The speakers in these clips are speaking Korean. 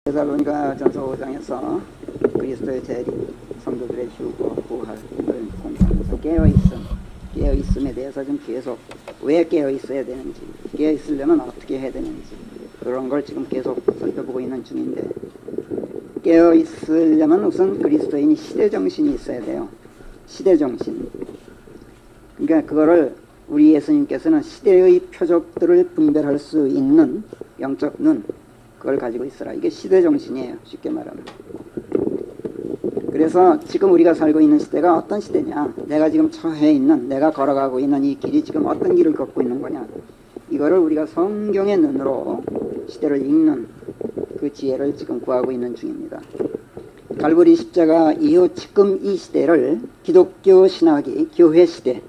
데살로니가 전서 5장에서 그리스도의 재림, 성도들의 휴거, 부활을 공부하면서 깨어있음에 대해서 좀 계속 왜 깨어있어야 되는지, 깨어있으려면 어떻게 해야 되는지 그런 걸 지금 계속 살펴보고 있는 중인데, 깨어있으려면 우선 그리스도인이 시대정신이 있어야 돼요. 시대정신. 그러니까 그거를 우리 예수님께서는 시대의 표적들을 분별할 수 있는 영적 눈, 그걸 가지고 있어라. 이게 시대정신이에요. 쉽게 말하면. 그래서 지금 우리가 살고 있는 시대가 어떤 시대냐, 내가 지금 처해 있는, 내가 걸어가고 있는 이 길이 지금 어떤 길을 걷고 있는 거냐, 이거를 우리가 성경의 눈으로 시대를 읽는 그 지혜를 지금 구하고 있는 중입니다. 갈보리 십자가 이후 지금 이 시대를 기독교 신학이 교회 시대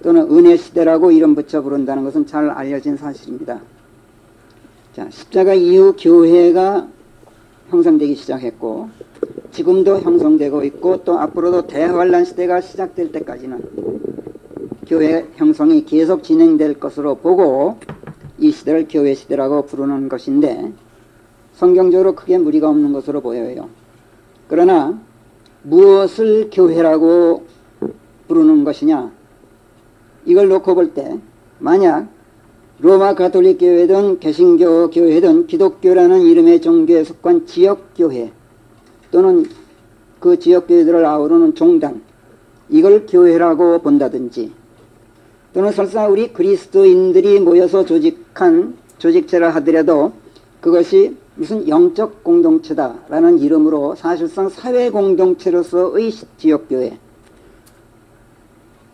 또는 은혜 시대라고 이름 붙여 부른다는 것은 잘 알려진 사실입니다. 자, 십자가 이후 교회가 형성되기 시작했고, 지금도 형성되고 있고, 또 앞으로도 대환란 시대가 시작될 때까지는 교회 형성이 계속 진행될 것으로 보고 이 시대를 교회 시대라고 부르는 것인데, 성경적으로 크게 무리가 없는 것으로 보여요. 그러나 무엇을 교회라고 부르는 것이냐, 이걸 놓고 볼 때 만약 로마 가톨릭 교회든 개신교 교회든 기독교라는 이름의 종교에 속한 지역교회 또는 그 지역교회들을 아우르는 종단, 이걸 교회라고 본다든지, 또는 설사 우리 그리스도인들이 모여서 조직한 조직체라 하더라도 그것이 무슨 영적 공동체다라는 이름으로 사실상 사회 공동체로서의 지역교회,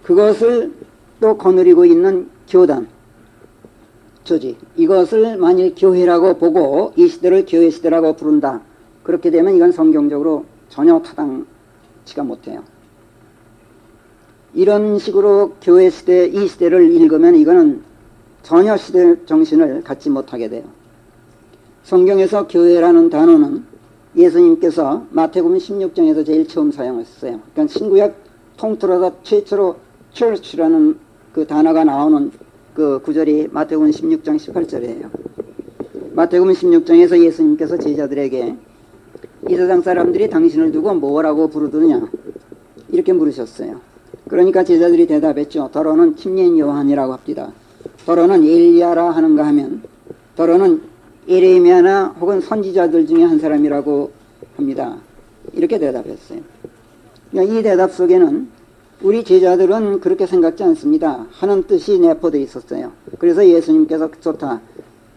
그것을 또 거느리고 있는 교단, 조직, 이것을 만일 교회라고 보고 이 시대를 교회 시대라고 부른다, 그렇게 되면 이건 성경적으로 전혀 타당치가 못해요. 이런 식으로 교회 시대, 이 시대를 읽으면 이거는 전혀 시대 정신을 갖지 못하게 돼요. 성경에서 교회라는 단어는 예수님께서 마태복음 16장에서 제일 처음 사용했어요. 그러니까 신구약 통틀어서 최초로 church라는 그 단어가 나오는 그 구절이 마태복음 16장 18절이에요. 마태복음 16장에서 예수님께서 제자들에게 이 세상 사람들이 당신을 두고 뭐라고 부르느냐 이렇게 물으셨어요. 그러니까 제자들이 대답했죠. 더러는 침례인 요한이라고 합디다. 더러는 엘리야라 하는가 하면 더러는 예레미야나 혹은 선지자들 중에 한 사람이라고 합니다. 이렇게 대답했어요. 그러니까 이 대답 속에는 우리 제자들은 그렇게 생각지 않습니다 하는 뜻이 내포되어 있었어요. 그래서 예수님께서 좋다,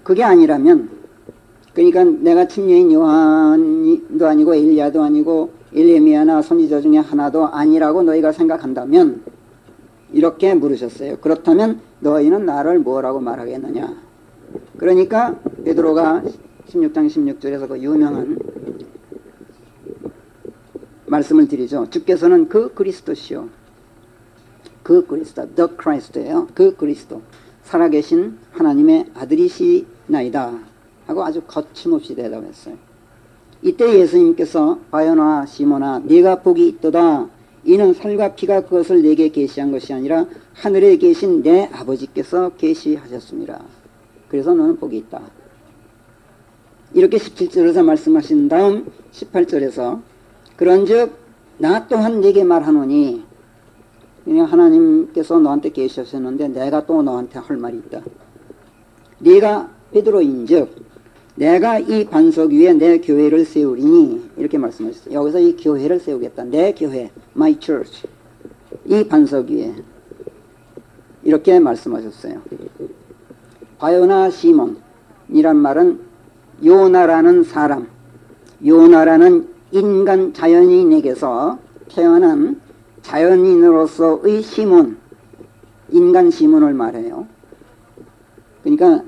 그게 아니라면, 그러니까 내가 침례인 요한도 아니고 엘리야도 아니고 예레미야나 선지자 중에 하나도 아니라고 너희가 생각한다면, 이렇게 물으셨어요. 그렇다면 너희는 나를 뭐라고 말하겠느냐. 그러니까 베드로가 16장 16절에서 그 유명한 말씀을 드리죠. 주께서는 그 그리스도시요, 그 그리스도, the Christ예요. 그 그리스도, 살아계신 하나님의 아들이시나이다 하고 아주 거침없이 대답했어요. 이때 예수님께서 바요나 시몬아, 네가 복이 있도다. 이는 살과 피가 그것을 내게 계시한 것이 아니라 하늘에 계신 내 아버지께서 계시하셨습니다. 그래서 너는 복이 있다. 이렇게 17절에서 말씀하신 다음 18절에서 그런즉 나 또한 네게 말하노니, 그냥 하나님께서 너한테 계시하셨는데 내가 또 너한테 할 말이 있다. 네가 베드로인즉 내가 이 반석 위에 내 교회를 세우리니, 이렇게 말씀하셨어요. 여기서 이 교회를 세우겠다. 내 교회, my church, 이 반석 위에, 이렇게 말씀하셨어요. 바요나 시몬이란 말은 요나라는 사람, 요나라는 인간 자연인에게서 태어난 자연인으로서의 시몬, 인간 시몬을 말해요. 그러니까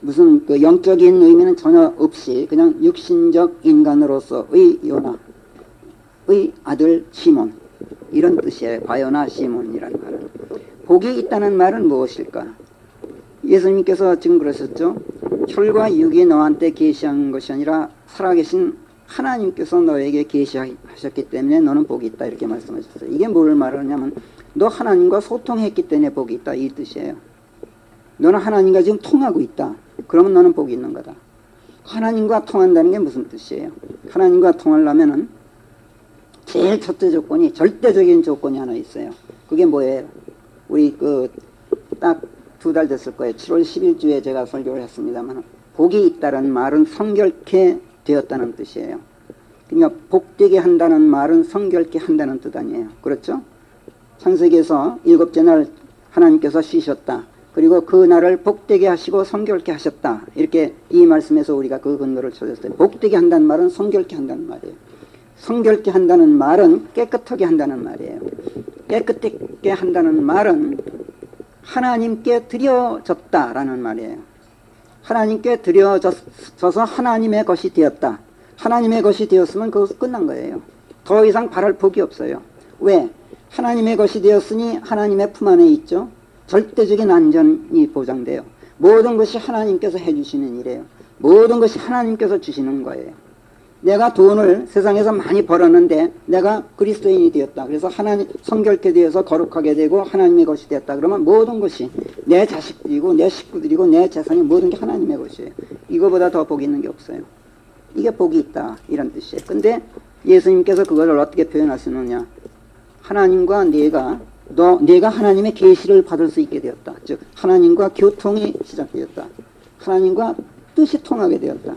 무슨 그 영적인 의미는 전혀 없이 그냥 육신적 인간으로서의 요나의 아들 시몬, 이런 뜻이에요. 바요나 시몬이라는 말은. 복이 있다는 말은 무엇일까? 예수님께서 지금 그러셨죠. 혈과 육이 너한테 계시한 것이 아니라 살아계신 하나님께서 너에게 계시하셨기 때문에 너는 복이 있다, 이렇게 말씀하셨어요. 이게 뭘 말하냐면 너 하나님과 소통했기 때문에 복이 있다, 이 뜻이에요. 너는 하나님과 지금 통하고 있다. 그러면 너는 복이 있는 거다. 하나님과 통한다는 게 무슨 뜻이에요? 하나님과 통하려면은 제일 첫째 조건이, 절대적인 조건이 하나 있어요. 그게 뭐예요? 우리 딱 2달 됐을 거예요. 7월 10일주에 제가 설교를 했습니다만, 복이 있다는 말은 성결케 되었다는 뜻이에요. 그러니까 복되게 한다는 말은 성결케 한다는 뜻 아니에요. 그렇죠? 창세기에서 7째 날 하나님께서 쉬셨다. 그리고 그 날을 복되게 하시고 성결케 하셨다. 이렇게 이 말씀에서 우리가 그 근거를 찾았어요. 복되게 한다는 말은 성결케 한다는 말이에요. 성결케 한다는 말은 깨끗하게 한다는 말이에요. 깨끗하게 한다는 말은 하나님께 드려졌다라는 말이에요. 하나님께 드려져서 하나님의 것이 되었다. 하나님의 것이 되었으면 그것은 끝난 거예요. 더 이상 바랄 복이 없어요. 왜? 하나님의 것이 되었으니 하나님의 품 안에 있죠. 절대적인 안전이 보장돼요. 모든 것이 하나님께서 해주시는 일이에요. 모든 것이 하나님께서 주시는 거예요. 내가 돈을 세상에서 많이 벌었는데 내가 그리스도인이 되었다. 그래서 하나님 성결케 되어서 거룩하게 되고 하나님의 것이 되었다. 그러면 모든 것이 내 자식들이고 내 식구들이고 내 재산이 모든 게 하나님의 것이에요. 이거보다 더 복이 있는 게 없어요. 이게 복이 있다 이런 뜻이에요. 근데 예수님께서 그걸 어떻게 표현하시느냐. 하나님과 내가 하나님의 계시를 받을 수 있게 되었다. 즉 하나님과 교통이 시작되었다. 하나님과 뜻이 통하게 되었다.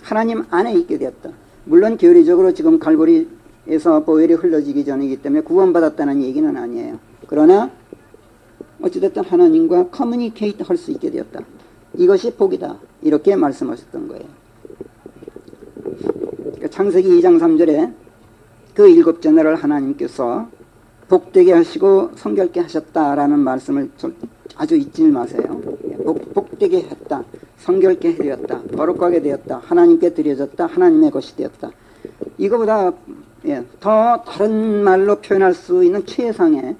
하나님 안에 있게 되었다. 물론 교리적으로 지금 갈보리에서 보혈이 흘러지기 전이기 때문에 구원받았다는 얘기는 아니에요. 그러나 어찌됐든 하나님과 커뮤니케이트 할 수 있게 되었다. 이것이 복이다. 이렇게 말씀하셨던 거예요. 그러니까 창세기 2장 3절에 그 7째 날을 하나님께서 복되게 하시고 성결케 하셨다라는 말씀을 아주 잊지 마세요. 복되게 했다. 성결케 되었다. 거룩하게 되었다. 하나님께 드려졌다. 하나님의 것이 되었다. 이거보다 더 다른 말로 표현할 수 있는 최상의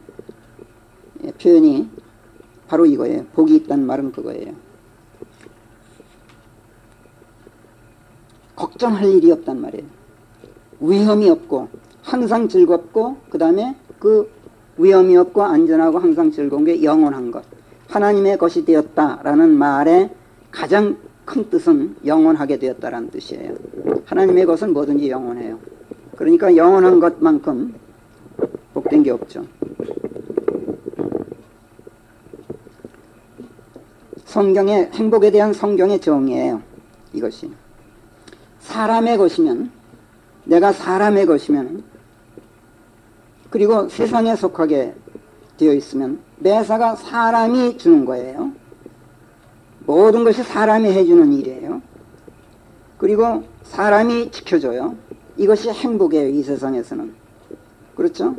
표현이 바로 이거예요. 복이 있다는 말은 그거예요. 걱정할 일이 없단 말이에요. 위험이 없고 항상 즐겁고 그 다음에 그 위험이 없고 안전하고 항상 즐거운 게 영원한 것. 하나님의 것이 되었다라는 말의 가장 큰 뜻은 영원하게 되었다라는 뜻이에요. 하나님의 것은 뭐든지 영원해요. 그러니까 영원한 것만큼 복된 게 없죠. 성경의 행복에 대한 성경의 정의예요. 이것이 사람의 것이면, 내가 사람의 것이면, 그리고 세상에 속하게 되어 있으면 매사가 사람이 주는 거예요. 모든 것이 사람이 해주는 일이에요. 그리고 사람이 지켜줘요. 이것이 행복이에요. 이 세상에서는. 그렇죠?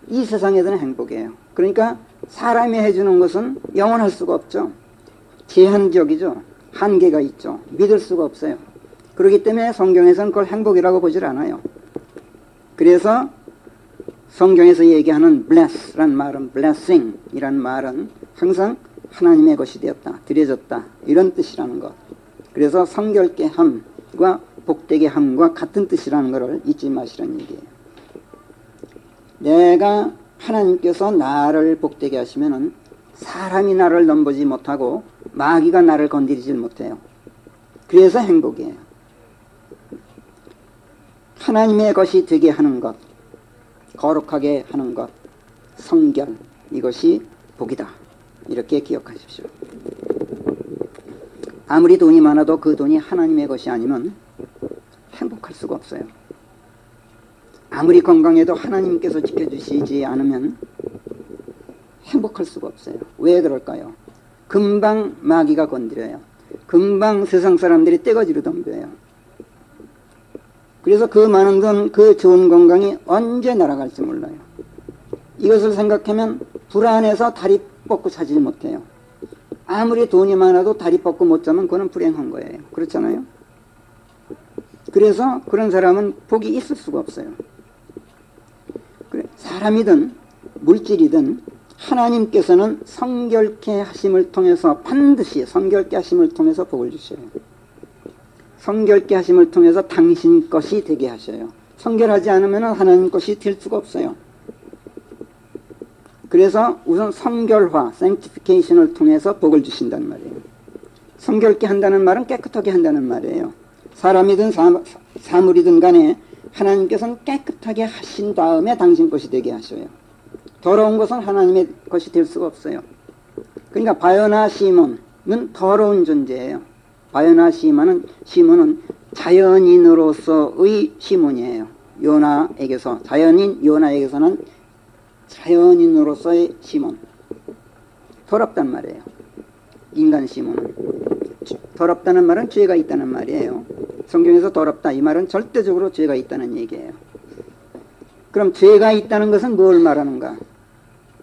이 세상에서는 행복이에요. 그러니까 사람이 해주는 것은 영원할 수가 없죠. 제한적이죠. 한계가 있죠. 믿을 수가 없어요. 그렇기 때문에 성경에서는 그걸 행복이라고 보질 않아요. 그래서 성경에서 얘기하는 bless란 말은, blessing이란 말은 항상 하나님의 것이 되었다, 드려졌다 이런 뜻이라는 것. 그래서 성결케 함과 복되게 함과 같은 뜻이라는 것을 잊지 마시라는 얘기예요. 내가 하나님께서 나를 복되게 하시면은 사람이 나를 넘보지 못하고 마귀가 나를 건드리지 못해요. 그래서 행복이에요. 하나님의 것이 되게 하는 것, 거룩하게 하는 것, 성결, 이것이 복이다. 이렇게 기억하십시오. 아무리 돈이 많아도 그 돈이 하나님의 것이 아니면 행복할 수가 없어요. 아무리 건강해도 하나님께서 지켜주시지 않으면 행복할 수가 없어요. 왜 그럴까요? 금방 마귀가 건드려요. 금방 세상 사람들이 떼거지로 덤벼요. 그래서 그 많은 돈, 그 좋은 건강이 언제 날아갈지 몰라요. 이것을 생각하면 불안해서 다리 뻗고 자질 못해요. 아무리 돈이 많아도 다리 뻗고 못 자면 그거는 불행한 거예요. 그렇잖아요? 그래서 그런 사람은 복이 있을 수가 없어요. 사람이든 물질이든 하나님께서는 성결케 하심을 통해서 반드시 성결케 하심을 통해서 복을 주셔요. 성결케 하심을 통해서 당신 것이 되게 하셔요. 성결하지 않으면 하나님 것이 될 수가 없어요. 그래서 우선 성결화, sanctification을 통해서 복을 주신단 말이에요. 성결케 한다는 말은 깨끗하게 한다는 말이에요. 사람이든 사물이든 간에 하나님께서는 깨끗하게 하신 다음에 당신 것이 되게 하셔요. 더러운 것은 하나님의 것이 될 수가 없어요. 그러니까 바요나 시몬은 더러운 존재예요. 바요나 시몬은 자연인으로서의 시몬이에요. 요나에게서, 자연인 요나에게서는 자연인으로서의 시몬. 더럽단 말이에요. 인간 시몬은. 더럽다는 말은 죄가 있다는 말이에요. 성경에서 더럽다 이 말은 절대적으로 죄가 있다는 얘기예요. 그럼 죄가 있다는 것은 뭘 말하는가?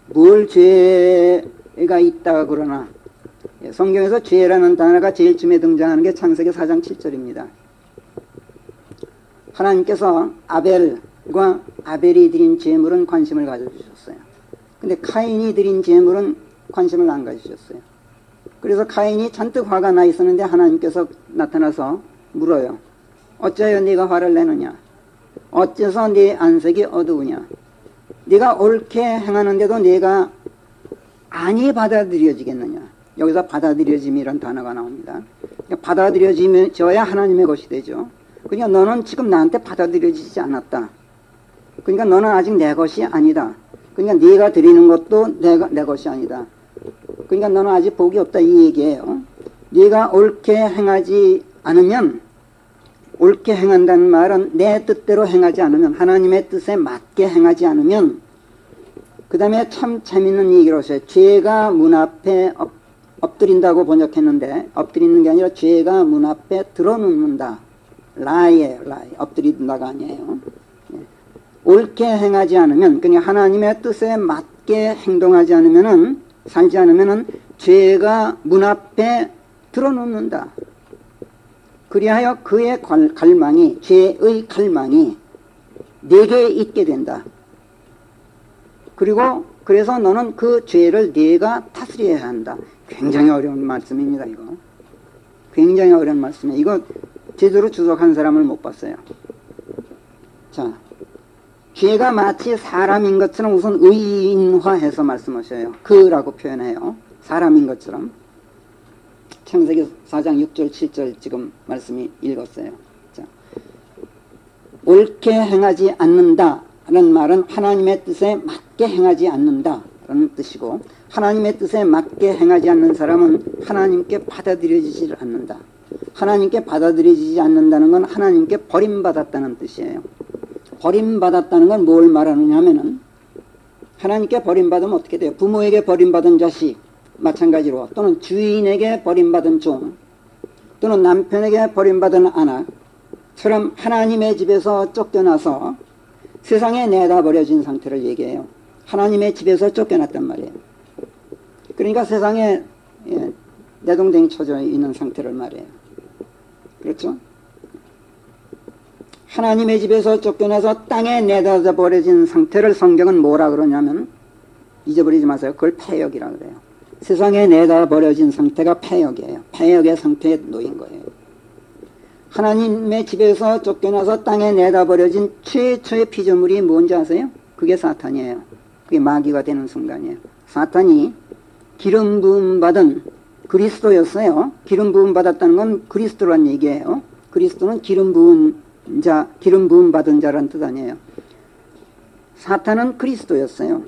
뭘 죄가 있다 그러나? 성경에서 죄라는 단어가 제일 처음에 등장하는 게 창세기 4장 7절입니다. 하나님께서 아벨과 아벨이 드린 제물은 관심을 가져주셨어요. 근데 카인이 드린 제물은 관심을 안 가지셨어요. 그래서 카인이 잔뜩 화가 나 있었는데 하나님께서 나타나서 물어요. 어째여 네가 화를 내느냐? 어째서 네 안색이 어두우냐? 네가 옳게 행하는데도 네가 안이 받아들여지겠느냐? 여기서 받아들여짐이란 단어가 나옵니다. 받아들여져야 하나님의 것이 되죠. 그러니까 너는 지금 나한테 받아들여지지 않았다. 그러니까 너는 아직 내 것이 아니다. 그러니까 네가 드리는 것도 내 것이 아니다. 그러니까 너는 아직 복이 없다 이 얘기예요. 네가 옳게 행하지 않으면, 옳게 행한다는 말은 내 뜻대로 행하지 않으면, 하나님의 뜻에 맞게 행하지 않으면, 그 다음에 참 재밌는 얘기를 하셔요. 죄가 문 앞에 엎드린다고 번역했는데, 엎드리는 게 아니라 죄가 문 앞에 들어눕는다. 라이에요, 라이. 엎드린다가 아니에요. 옳게 행하지 않으면, 그러니까 하나님의 뜻에 맞게 행동하지 않으면은, 살지 않으면은 죄가 문 앞에 들어놓는다. 그리하여 그의 갈망이, 죄의 갈망이 내게 있게 된다. 그리고 그래서 너는 그 죄를 네가 다스려야 한다. 굉장히 어려운 말씀입니다. 이거 굉장히 어려운 말씀이에요. 이거 제대로 주석한 사람을 못 봤어요. 자, 죄가 마치 사람인 것처럼 우선 의인화해서 말씀하셔요. 그라고 표현해요. 사람인 것처럼. 창세기 4장 6절 7절 지금 말씀이 읽었어요. 자, 옳게 행하지 않는다는 말은 하나님의 뜻에 맞게 행하지 않는다라는 뜻이고, 하나님의 뜻에 맞게 행하지 않는 사람은 하나님께 받아들여지지 않는다. 하나님께 받아들여지지 않는다는 건 하나님께 버림받았다는 뜻이에요. 버림받았다는 건 뭘 말하느냐 하면은, 하나님께 버림받으면 어떻게 돼요? 부모에게 버림받은 자식 마찬가지로, 또는 주인에게 버림받은 종, 또는 남편에게 버림받은 아낙처럼 하나님의 집에서 쫓겨나서 세상에 내다버려진 상태를 얘기해요. 하나님의 집에서 쫓겨났단 말이에요. 그러니까 세상에 내동댕이 쳐져 있는 상태를 말해요. 그렇죠? 하나님의 집에서 쫓겨나서 땅에 내다져 버려진 상태를 성경은 뭐라 그러냐면, 잊어버리지 마세요. 그걸 패역이라 그래요. 세상에 내다 버려진 상태가 패역이에요. 패역의 상태에 놓인 거예요. 하나님의 집에서 쫓겨나서 땅에 내다 버려진 최초의 피조물이 뭔지 아세요? 그게 사탄이에요. 그게 마귀가 되는 순간이에요. 사탄이 기름 부음 받은 그리스도였어요. 기름 부음 받았다는 건 그리스도란 얘기예요. 그리스도는 기름 부음 받은 자란 뜻 아니에요. 사탄은 그리스도였어요.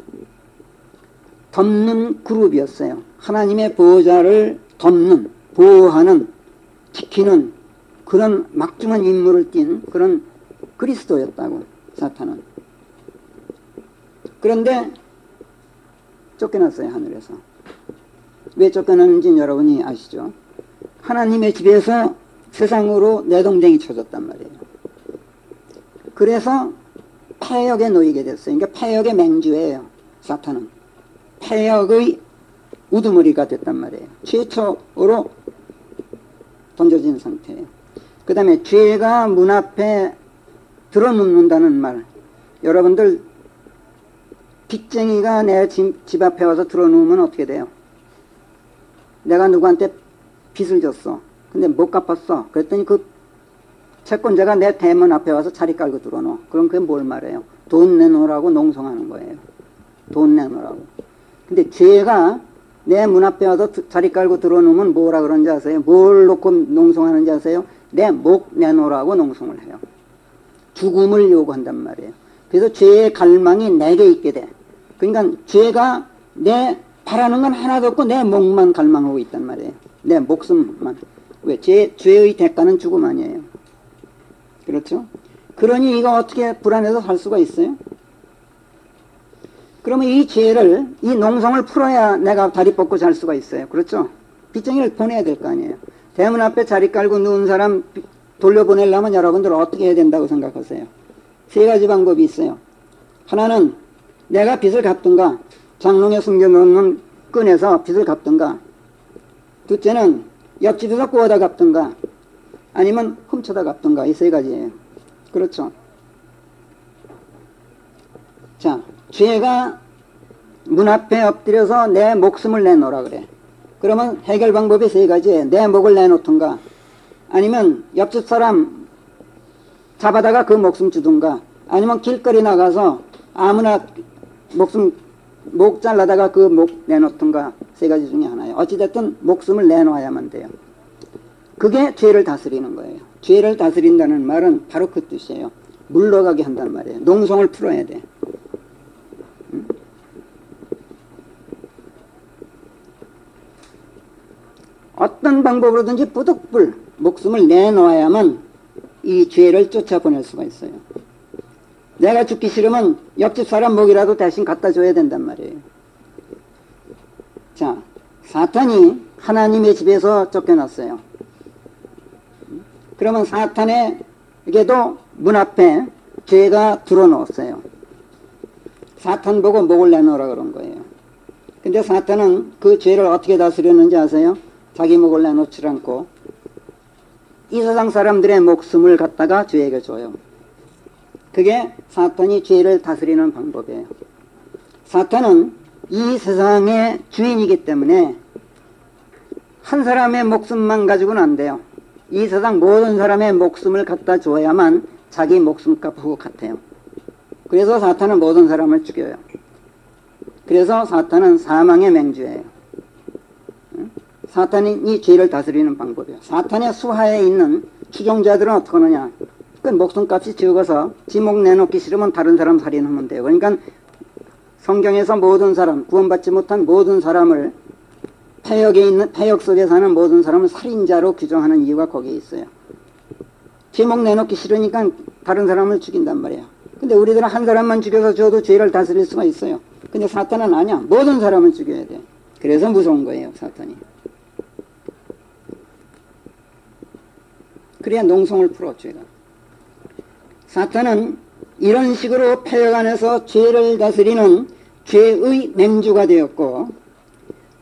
덮는 그룹이었어요. 하나님의 보호자를 덮는, 보호하는, 지키는 그런 막중한 임무를 띈 그런 그리스도였다고, 사탄은. 그런데 쫓겨났어요, 하늘에서. 왜 쫓겨났는지 여러분이 아시죠? 하나님의 집에서 세상으로 내동댕이 쳐졌단 말이에요. 그래서 패역에 놓이게 됐어요. 그러니까 패역의 맹주예요, 사탄은. 패역의 우두머리가 됐단 말이에요. 최초로 던져진 상태예요. 그 다음에 죄가 문 앞에 들어눕는다는 말. 여러분들, 빚쟁이가 내 집 앞에 와서 들어누우면 어떻게 돼요? 내가 누구한테 빚을 졌어. 근데 못 갚았어. 그랬더니 그 채권자가 내 대문 앞에 와서 자리 깔고 들어놓어. 그럼 그게 뭘 말해요? 돈 내놓으라고 농성하는 거예요. 돈 내놓으라고. 근데 죄가 내 문 앞에 와서 자리 깔고 들어놓으면 뭐라 그런지 아세요? 뭘 놓고 농성하는지 아세요? 내 목 내놓으라고 농성을 해요. 죽음을 요구한단 말이에요. 그래서 죄의 갈망이 내게 있게 돼. 그러니까 죄가 내 바라는 건 하나도 없고 내 목만 갈망하고 있단 말이에요. 내 목숨만. 왜? 죄의 대가는 죽음 아니에요. 그렇죠? 그러니 이거 어떻게 불안해서 살 수가 있어요? 그러면 이 죄를, 이 농성을 풀어야 내가 다리 뻗고 잘 수가 있어요. 그렇죠? 빚쟁이를 보내야 될 거 아니에요. 대문 앞에 자리 깔고 누운 사람 돌려보내려면 여러분들 어떻게 해야 된다고 생각하세요? 세 가지 방법이 있어요. 하나는 내가 빚을 갚든가, 장롱에 숨겨놓는 끈에서 빚을 갚든가, 둘째는 옆집에서 구워다 갚든가, 아니면 훔쳐다 갚든가, 이 세 가지예요. 그렇죠? 자, 죄가 문 앞에 엎드려서 내 목숨을 내놓으라 그래. 그러면 해결 방법이 세 가지예요. 내 목을 내놓든가, 아니면 옆집 사람 잡아다가 그 목숨 주든가, 아니면 길거리 나가서 아무나 목 잘라다가 그 목 내놓든가, 세 가지 중에 하나예요. 어찌됐든 목숨을 내놓아야만 돼요. 그게 죄를 다스리는 거예요. 죄를 다스린다는 말은 바로 그 뜻이에요. 물러가게 한단 말이에요. 농성을 풀어야 돼. 어떤 방법으로든지 부득불 목숨을 내놓아야만 이 죄를 쫓아보낼 수가 있어요. 내가 죽기 싫으면 옆집 사람 목이라도 대신 갖다 줘야 된단 말이에요. 자, 사탄이 하나님의 집에서 쫓겨났어요. 그러면 사탄에게도 문 앞에 죄가 들어놓았어요. 사탄 보고 목을 내놓으라 그런 거예요. 근데 사탄은 그 죄를 어떻게 다스렸는지 아세요? 자기 목을 내놓지 않고 이 세상 사람들의 목숨을 갖다가 죄에게 줘요. 그게 사탄이 죄를 다스리는 방법이에요. 사탄은 이 세상의 주인이기 때문에 한 사람의 목숨만 가지고는 안 돼요. 이 세상 모든 사람의 목숨을 갖다 줘야만 자기 목숨값하고 같아요. 그래서 사탄은 모든 사람을 죽여요. 그래서 사탄은 사망의 맹주예요. 사탄이 이 죄를 다스리는 방법이에요. 사탄의 수하에 있는 추종자들은 어떻게 하느냐? 그 목숨값이 적어서 지목 내놓기 싫으면 다른 사람 살인하면 돼요. 그러니까 성경에서 모든 사람, 구원받지 못한 모든 사람을 폐역 속에 사는 모든 사람을 살인자로 규정하는 이유가 거기에 있어요. 지목 내놓기 싫으니까 다른 사람을 죽인단 말이에요. 근데 우리들은 한 사람만 죽여서 줘도 죄를 다스릴 수가 있어요. 근데 사탄은 아니야. 모든 사람을 죽여야 돼. 그래서 무서운 거예요, 사탄이. 그래야 농성을 풀어, 죄가. 사탄은 이런 식으로 폐역 안에서 죄를 다스리는 죄의 맹주가 되었고,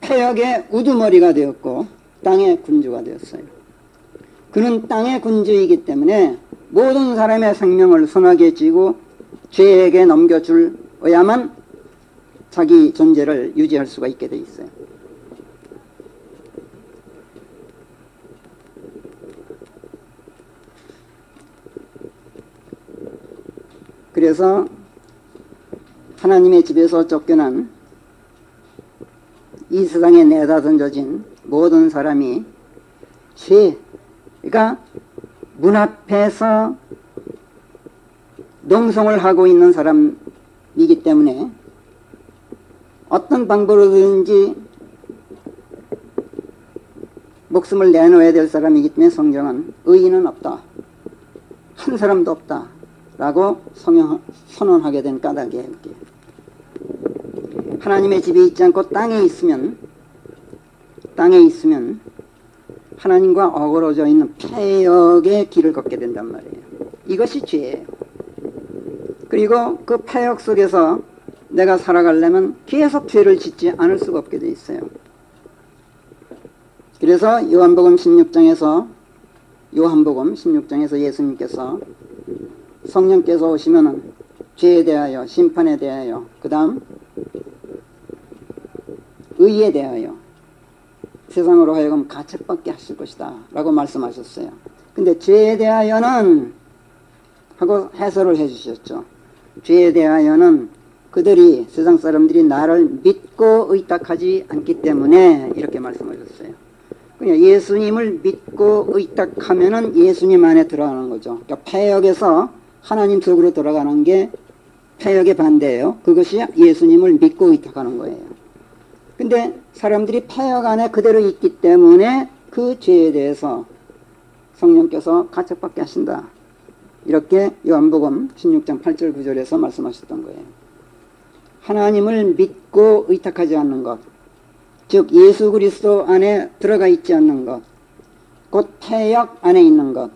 폐역의 우두머리가 되었고, 땅의 군주가 되었어요. 그는 땅의 군주이기 때문에 모든 사람의 생명을 손아귀에 쥐고 죄에게 넘겨줘야만 자기 존재를 유지할 수가 있게 돼 있어요. 그래서 하나님의 집에서 쫓겨난 이 세상에 내다 던져진 모든 사람이 죄가 문 앞에서 농성을 하고 있는 사람이기 때문에 어떤 방법으로든지 목숨을 내놓아야 될 사람이기 때문에 성경은 의인은 없다, 한 사람도 없다 라고 선언하게 된 까닭이에요. 하나님의 집에 있지 않고 땅에 있으면 하나님과 어그러져 있는 폐역의 길을 걷게 된단 말이에요. 이것이 죄예요. 그리고 그 폐역 속에서 내가 살아가려면 계속 죄를 짓지 않을 수가 없게 돼 있어요. 그래서 요한복음 16장에서 예수님께서 성령께서 오시면은 죄에 대하여, 심판에 대하여, 그 다음 의에 대하여 세상으로 하여금 가책받게 하실 것이다 라고 말씀하셨어요. 근데 죄에 대하여는 하고 해설을 해 주셨죠. 죄에 대하여는 그들이, 세상 사람들이 나를 믿고 믿고 의탁하지 않기 때문에 이렇게 말씀하셨어요. 그냥 예수님을 믿고 의탁하면은 예수님 안에 들어가는 거죠. 그러니까 폐역에서 하나님 속으로 들어가는 게 폐역의 반대예요. 그것이 예수님을 믿고 의탁하는 거예요. 근데 사람들이 폐역 안에 그대로 있기 때문에 그 죄에 대해서 성령께서 가책받게 하신다. 이렇게 요한복음 16장 8절 9절에서 말씀하셨던 거예요. 하나님을 믿고 의탁하지 않는 것, 즉 예수 그리스도 안에 들어가 있지 않는 것, 곧 폐역 안에 있는 것,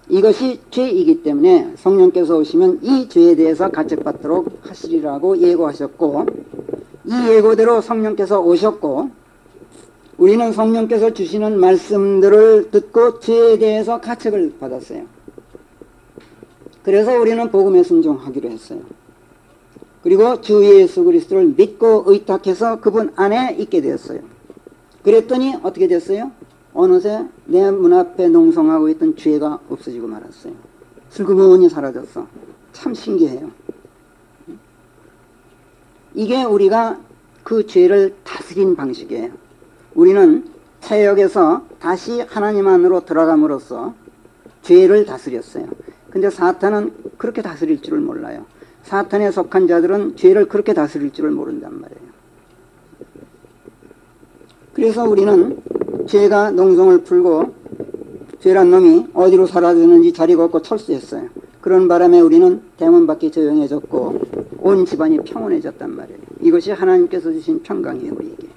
이것이 죄이기 때문에 성령께서 오시면 이 죄에 대해서 가책받도록 하시리라고 예고하셨고, 이 예고대로 성령께서 오셨고, 우리는 성령께서 주시는 말씀들을 듣고 죄에 대해서 가책을 받았어요. 그래서 우리는 복음에 순종하기로 했어요. 그리고 주 예수 그리스도를 믿고 의탁해서 그분 안에 있게 되었어요. 그랬더니 어떻게 됐어요? 어느새 내 문 앞에 농성하고 있던 죄가 없어지고 말았어요. 슬그머니 사라졌어. 참 신기해요. 이게 우리가 그 죄를 다스린 방식이에요. 우리는 폐역에서 다시 하나님 안으로 들어감으로써 죄를 다스렸어요. 근데 사탄은 그렇게 다스릴 줄을 몰라요. 사탄에 속한 자들은 죄를 그렇게 다스릴 줄을 모른단 말이에요. 그래서 우리는 죄가 농성을 풀고 죄란 놈이 어디로 사라졌는지 자리가 없고 철수했어요. 그런 바람에 우리는 대문 밖이 조용해졌고 온 집안이 평온해졌단 말이에요. 이것이 하나님께서 주신 평강이에요. 우리에게.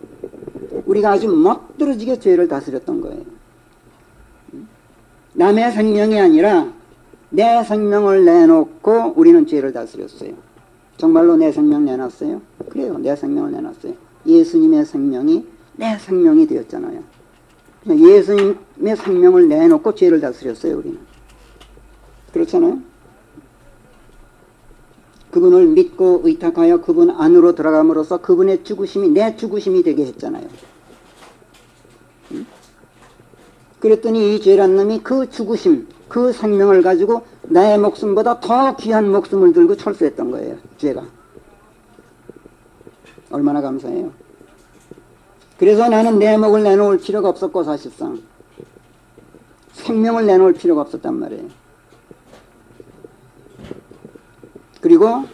우리가 아주 멋들어지게 죄를 다스렸던 거예요. 남의 생명이 아니라 내 생명을 내놓고 우리는 죄를 다스렸어요. 정말로 내 생명 내놨어요? 그래요. 내 생명을 내놨어요. 예수님의 생명이 내 생명이 되었잖아요. 예수님의 생명을 내놓고 죄를 다스렸어요. 우리는. 그렇잖아요. 그분을 믿고 의탁하여 그분 안으로 들어감으로써 그분의 죽으심이 내 죽으심이 되게 했잖아요. 그랬더니 이 죄란 놈이 그 죽으심, 그 생명을 가지고 나의 목숨보다 더 귀한 목숨을 들고 철수했던 거예요. 죄가. 얼마나 감사해요. 그래서 나는 내 목을 내놓을 필요가 없었고 사실상 생명을 내놓을 필요가 없었단 말이에요. 그리고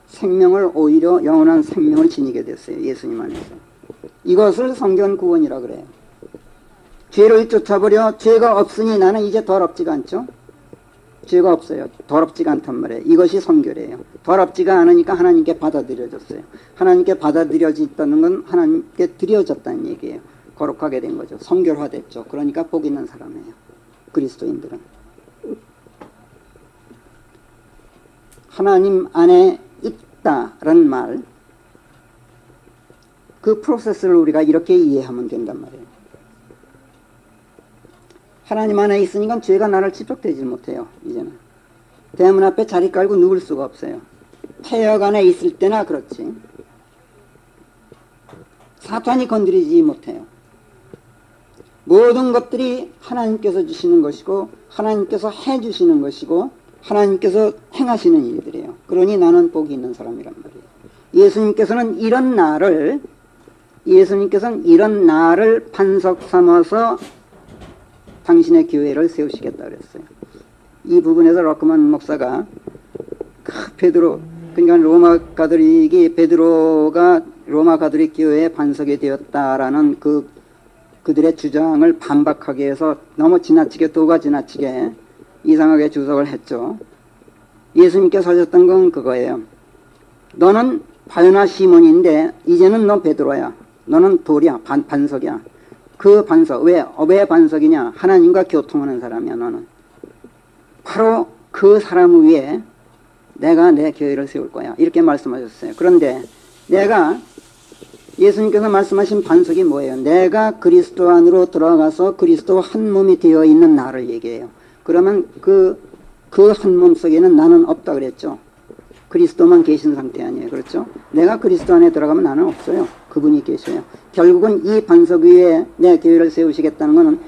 생명을 오히려 영원한 생명을 지니게 됐어요. 예수님 안에서. 이것을 성전 구원이라 그래요. 죄를 쫓아버려 죄가 없으니 나는 이제 더럽지가 않죠. 죄가 없어요. 더럽지가 않단 말이에요. 이것이 성결이에요. 더럽지가 않으니까 하나님께 받아들여졌어요. 하나님께 받아들여졌다는 건 하나님께 드려졌다는 얘기예요. 거룩하게 된 거죠. 성결화됐죠. 그러니까 복 있는 사람이에요. 그리스도인들은. 하나님 안에 있다라는 말, 그 프로세스를 우리가 이렇게 이해하면 된단 말이에요. 하나님 안에 있으니까 죄가 나를 집적되지 못해요. 이제는 대문 앞에 자리 깔고 누울 수가 없어요. 폐역 안에 있을 때나 그렇지 사탄이 건드리지 못해요. 모든 것들이 하나님께서 주시는 것이고 하나님께서 해주시는 것이고 하나님께서 행하시는 일들이에요. 그러니 나는 복이 있는 사람이란 말이에요. 예수님께서는 이런 나를 반석 삼아서 당신의 교회를 세우시겠다 그랬어요. 이 부분에서 럭크만 목사가 베드로, 그러니까 로마 가톨릭이 베드로가 로마 가톨릭 교회의 반석이 되었다라는 그들의 주장을 반박하기 위해서 너무 지나치게 도가 지나치게 이상하게 주석을 했죠. 예수님께서 하셨던 건 그거예요. 너는 바요나 시몬인데 이제는 너 베드로야. 너는 돌이야. 반석이야. 그 반석, 왜 반석이냐? 하나님과 교통하는 사람이야, 너는. 바로 그 사람 위에 내가 내 교회를 세울 거야. 이렇게 말씀하셨어요. 그런데 예수님께서 말씀하신 반석이 뭐예요? 내가 그리스도 안으로 들어가서 그리스도 한 몸이 되어 있는 나를 얘기해요. 그러면 그 한 몸 속에는 나는 없다 그랬죠. 그리스도만 계신 상태 아니에요. 그렇죠? 내가 그리스도 안에 들어가면 나는 없어요. 그분이 계셔요. 결국은 이 반석 위에 내 교회를 세우시겠다는 것은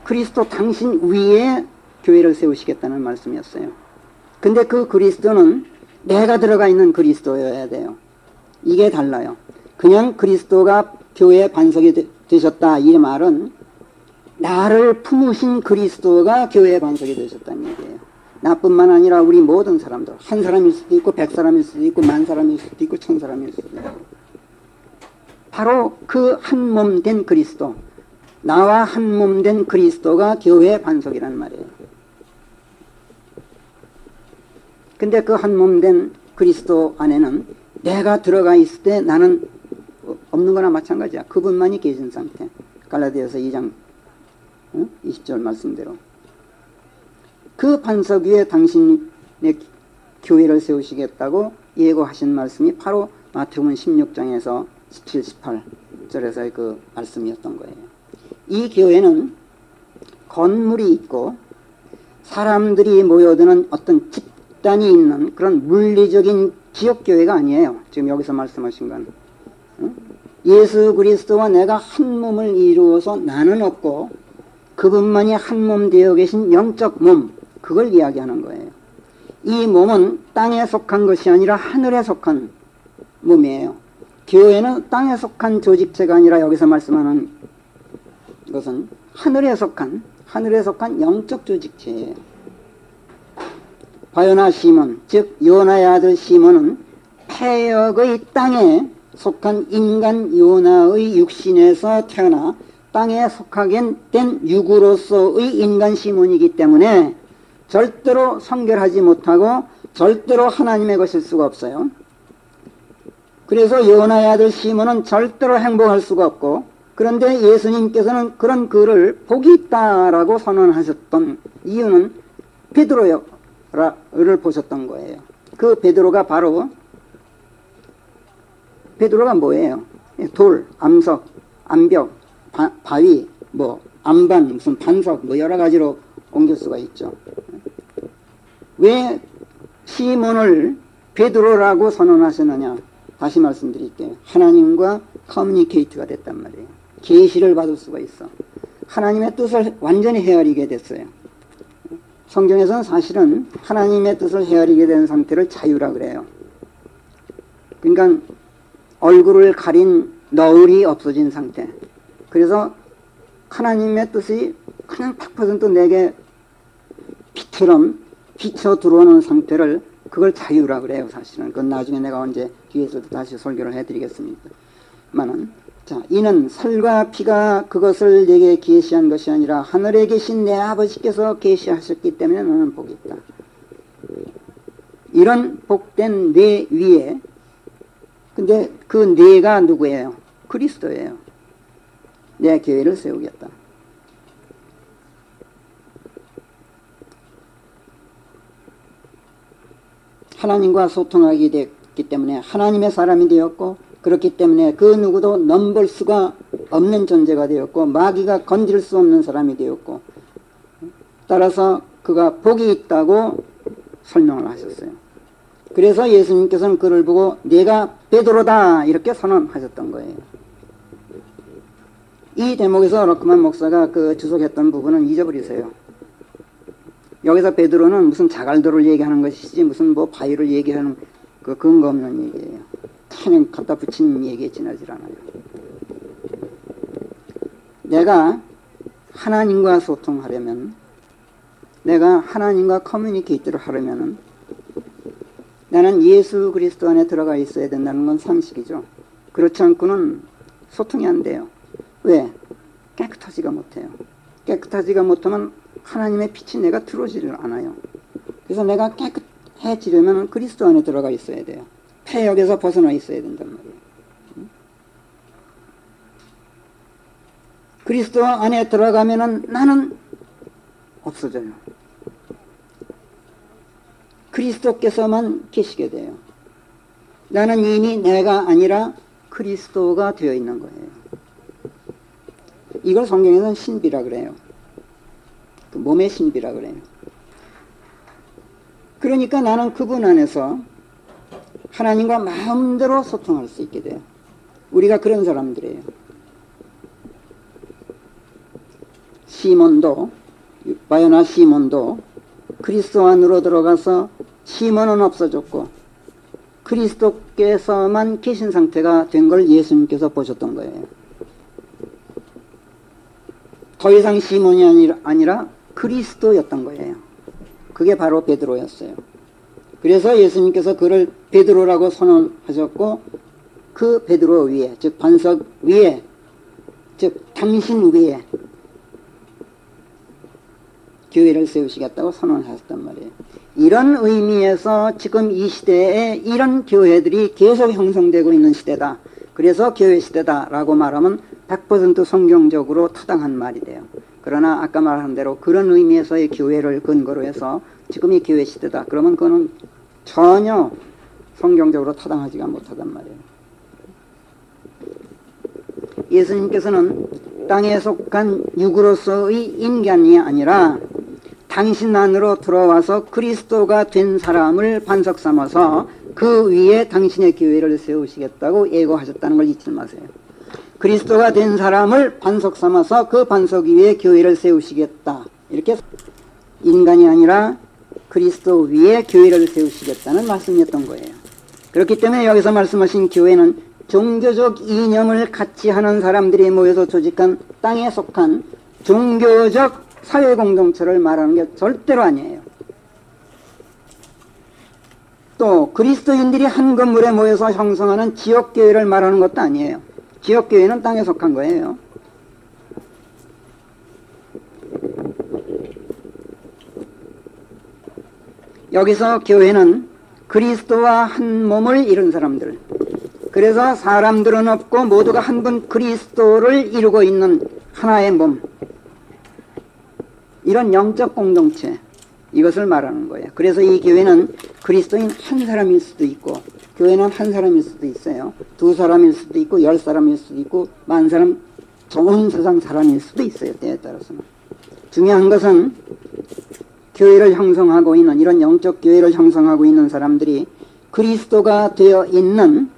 그리스도 당신 위에 교회를 세우시겠다는 말씀이었어요. 근데 그 그리스도는 내가 들어가 있는 그리스도여야 돼요. 이게 달라요. 그냥 그리스도가 교회의 반석이 되셨다 이 말은 나를 품으신 그리스도가 교회의 반석이 되셨다는 얘기예요. 나뿐만 아니라 우리 모든 사람들, 한 사람일 수도 있고 100사람일 수도 있고 10,000사람일 수도 있고 1000사람일 수도 있고 바로 그 한 몸 된 그리스도, 나와 한 몸 된 그리스도가 교회의 반석이란 말이에요. 근데 그 한 몸 된 그리스도 안에는 내가 들어가 있을 때 나는 없는 거나 마찬가지야. 그분만이 계신 상태. 갈라디아서 2장 20절 말씀대로. 그 반석 위에 당신의 교회를 세우시겠다고 예고하신 말씀이 바로 마태복음 16장에서 17, 18절에서의 그 말씀이었던 거예요. 이 교회는 건물이 있고 사람들이 모여드는 어떤 집단이 있는 그런 물리적인 지역교회가 아니에요. 지금 여기서 말씀하신 건. 예수 그리스도와 내가 한 몸을 이루어서 나는 없고 그분만이 한 몸 되어 계신 영적 몸, 그걸 이야기하는 거예요. 이 몸은 땅에 속한 것이 아니라 하늘에 속한 몸이에요. 교회는 땅에 속한 조직체가 아니라 여기서 말씀하는 것은 하늘에 속한 영적 조직체예요. 바요나 시몬, 즉 요나의 아들 시몬은 폐역의 땅에 속한 인간 요나의 육신에서 태어나 땅에 속하게 된 육으로서의 인간 시몬이기 때문에 절대로 성결하지 못하고 절대로 하나님의 것일 수가 없어요. 그래서 요나의 아들 시몬은 절대로 행복할 수가 없고, 그런데 예수님께서는 그런 그를 복이 있다라고 선언하셨던 이유는 베드로를 보셨던 거예요. 그 베드로가 바로, 베드로가 뭐예요? 돌, 암석, 암벽, 바위, 뭐 암반, 무슨 반석, 뭐 여러 가지로 옮길 수가 있죠. 왜 시몬을 베드로라고 선언하셨느냐? 다시 말씀드릴게요. 하나님과 커뮤니케이트가 됐단 말이에요. 계시를 받을 수가 있어. 하나님의 뜻을 완전히 헤아리게 됐어요. 성경에서는 사실은 하나님의 뜻을 헤아리게 된 상태를 자유라 그래요. 그러니까 얼굴을 가린 너울이 없어진 상태. 그래서 하나님의 뜻이 그냥 100% 내게 빛처럼 비쳐 들어오는 상태를, 그걸 자유라 그래요. 사실은 그건 나중에 내가 언제 뒤에서도 다시 설교를 해드리겠습니다만은, 자, 이는 살과 피가 그것을 내게 계시한 것이 아니라 하늘에 계신 내 아버지께서 계시하셨기 때문에 너는 복이 있다. 이런 복된 내 위에, 근데 그 내가 누구예요? 그리스도예요. 내 교회를 세우겠다. 하나님과 소통하게 됐기 때문에 하나님의 사람이 되었고, 그렇기 때문에 그 누구도 넘볼 수가 없는 존재가 되었고, 마귀가 건질 수 없는 사람이 되었고, 따라서 그가 복이 있다고 설명을 하셨어요. 그래서 예수님께서는 그를 보고 내가 베드로다 이렇게 선언하셨던 거예요. 이 대목에서 러크만 목사가 그 주석했던 부분은 잊어버리세요. 여기서 베드로는 무슨 자갈도를 얘기하는 것이지 무슨 뭐 바위를 얘기하는 그 근거 없는 얘기예요. 그냥 갖다 붙인 얘기에 지나질 않아요. 내가 하나님과 소통하려면, 내가 하나님과 커뮤니케이트를 하려면 나는 예수 그리스도 안에 들어가 있어야 된다는 건 상식이죠. 그렇지 않고는 소통이 안 돼요. 왜? 깨끗하지가 못해요. 깨끗하지가 못하면 하나님의 빛이 내가 들어오지를 않아요. 그래서 내가 깨끗해지려면 그리스도 안에 들어가 있어야 돼요. 폐역에서 벗어나 있어야 된단 말이에요. 그리스도 안에 들어가면은 나는 없어져요. 그리스도께서만 계시게 돼요. 나는 이미 내가 아니라 그리스도가 되어 있는 거예요. 이걸 성경에서는 신비라 그래요. 그 몸의 신비라 그래요. 그러니까 나는 그분 안에서 하나님과 마음대로 소통할 수 있게 돼요. 우리가 그런 사람들이에요. 시몬도, 바요나 시몬도 그리스도 안으로 들어가서 시몬은 없어졌고 그리스도께서만 계신 상태가 된 걸 예수님께서 보셨던 거예요. 더 이상 시몬이 아니라 그리스도였던 거예요. 그게 바로 베드로였어요. 그래서 예수님께서 그를 베드로라고 선언하셨고, 그 베드로 위에, 즉 반석 위에, 즉 당신 위에 교회를 세우시겠다고 선언하셨단 말이에요. 이런 의미에서 지금 이 시대에 이런 교회들이 계속 형성되고 있는 시대다. 그래서 교회 시대다라고 말하면 100% 성경적으로 타당한 말이 돼요. 그러나 아까 말한 대로 그런 의미에서의 교회를 근거로 해서 지금이 교회 시대다. 그러면 그거는 전혀 성경적으로 타당하지가 못하단 말이에요. 예수님께서는 땅에 속한 육으로서의 인간이 아니라 당신 안으로 들어와서 그리스도가 된 사람을 반석 삼아서 그 위에 당신의 교회를 세우시겠다고 예고하셨다는 걸 잊지 마세요. 그리스도가 된 사람을 반석 삼아서 그 반석 위에 교회를 세우시겠다. 이렇게 인간이 아니라 그리스도 위에 교회를 세우시겠다는 말씀이었던 거예요. 그렇기 때문에 여기서 말씀하신 교회는 종교적 이념을 같이 하는 사람들이 모여서 조직한 땅에 속한 종교적 사회공동체를 말하는 게 절대로 아니에요. 또 그리스도인들이 한 건물에 모여서 형성하는 지역교회를 말하는 것도 아니에요. 지역교회는 땅에 속한 거예요. 여기서 교회는 그리스도와 한 몸을 이룬 사람들, 그래서 사람들은 없고 모두가 한 분 그리스도를 이루고 있는 하나의 몸, 이런 영적 공동체, 이것을 말하는 거예요. 그래서 이 교회는 그리스도인 한 사람일 수도 있고, 교회는 한 사람일 수도 있어요. 두 사람일 수도 있고, 10사람일 수도 있고, 10,000사람, 좋은 세상 사람일 수도 있어요. 때에 따라서는. 중요한 것은 교회를 형성하고 있는, 이런 영적 교회를 형성하고 있는 사람들이 그리스도가 되어 있는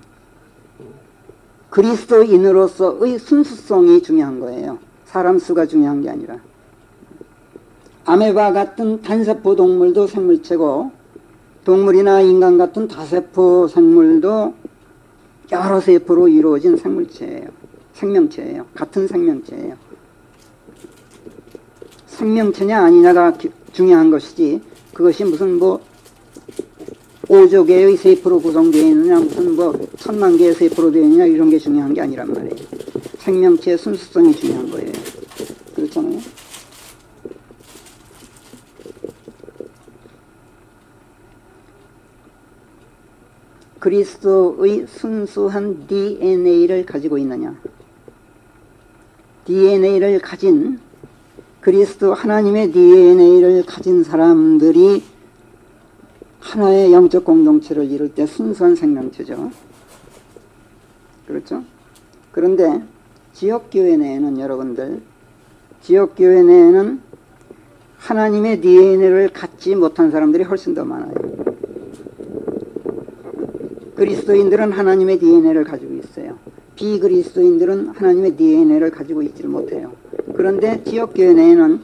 그리스도인으로서의 순수성이 중요한 거예요. 사람 수가 중요한 게 아니라. 아메바 같은 단세포 동물도 생물체고, 동물이나 인간 같은 다세포 생물도 여러 세포로 이루어진 생물체예요. 생명체예요. 같은 생명체예요. 생명체냐 아니냐가 중요한 것이지, 그것이 무슨 5조 개의 세포로 구성되어 있느냐, 무슨 1000만 개의 세포로 되어 있느냐, 이런 게 중요한 게 아니란 말이에요. 생명체의 순수성이 중요한 거예요. 그렇잖아요. 그리스도의 순수한 DNA를 가지고 있느냐, DNA를 가진, 그리스도 하나님의 DNA를 가진 사람들이 하나의 영적 공동체를 이룰 때 순수한 생명체죠. 그렇죠? 그런데 지역교회 내에는, 여러분들, 지역교회 내에는 하나님의 DNA를 갖지 못한 사람들이 훨씬 더 많아요. 그리스도인들은 하나님의 DNA를 가지고 있어요. 비그리스도인들은 하나님의 DNA를 가지고 있지를 못해요. 그런데 지역교회 내에는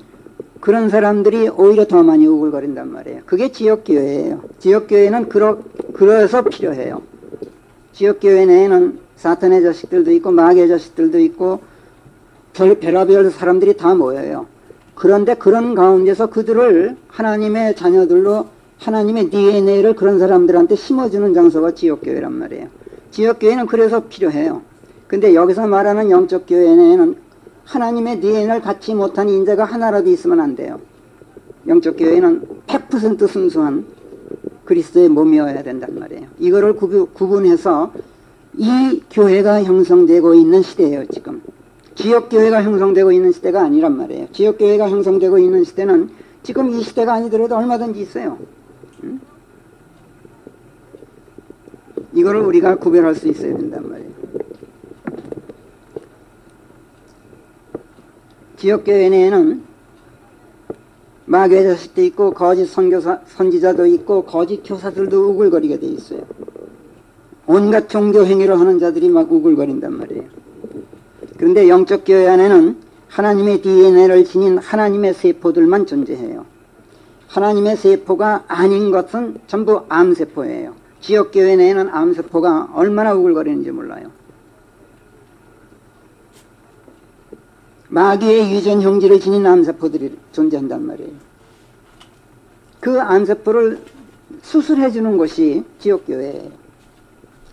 그런 사람들이 오히려 더 많이 우글거린단 말이에요. 그게 지역교회예요. 지역교회는 그래서 필요해요. 지역교회 내에는 사탄의 자식들도 있고 마귀의 자식들도 있고 별의별 사람들이 다 모여요. 그런데 그런 가운데서 그들을 하나님의 자녀들로 하나님의 DNA를 그런 사람들한테 심어주는 장소가 지역교회란 말이에요. 지역교회는 그래서 필요해요. 근데 여기서 말하는 영적교회 내에는 하나님의 DNA를 갖지 못한 인자가 하나라도 있으면 안 돼요. 영적교회는 100% 순수한 그리스도의 몸이어야 된단 말이에요. 이거를 구분해서 이 교회가 형성되고 있는 시대예요. 지금 지역교회가 형성되고 있는 시대가 아니란 말이에요. 지역교회가 형성되고 있는 시대는 지금 이 시대가 아니더라도 얼마든지 있어요. 이거를 우리가 구별할 수 있어야 된단 말이에요. 지역교회 내에는 마귀의 자식도 있고 거짓 선지자도 있고 거짓 교사들도 우글거리게 돼 있어요. 온갖 종교 행위를 하는 자들이 막 우글거린단 말이에요. 그런데 영적교회 안에는 하나님의 DNA를 지닌 하나님의 세포들만 존재해요. 하나님의 세포가 아닌 것은 전부 암세포예요. 지역교회 내에는 암세포가 얼마나 우글거리는지 몰라요. 마귀의 유전 형질을 지닌 암세포들이 존재한단 말이에요. 그 암세포를 수술해 주는 것이 지역교회예요.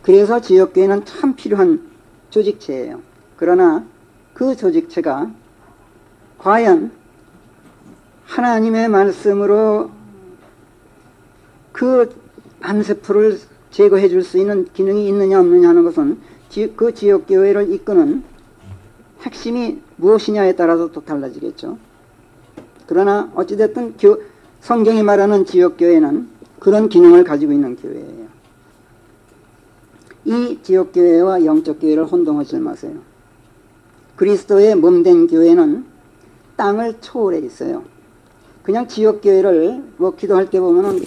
그래서 지역교회는 참 필요한 조직체예요. 그러나 그 조직체가 과연 하나님의 말씀으로 그 암세포를 제거해 줄 수 있는 기능이 있느냐 없느냐 하는 것은 그 지역교회를 이끄는 핵심이 무엇이냐에 따라서 또 달라지겠죠. 그러나 어찌됐든 성경이 말하는 지역교회는 그런 기능을 가지고 있는 교회예요. 이 지역교회와 영적교회를 혼동하지 마세요. 그리스도의 몸된 교회는 땅을 초월해 있어요. 그냥 지역교회를 기도할 때 보면은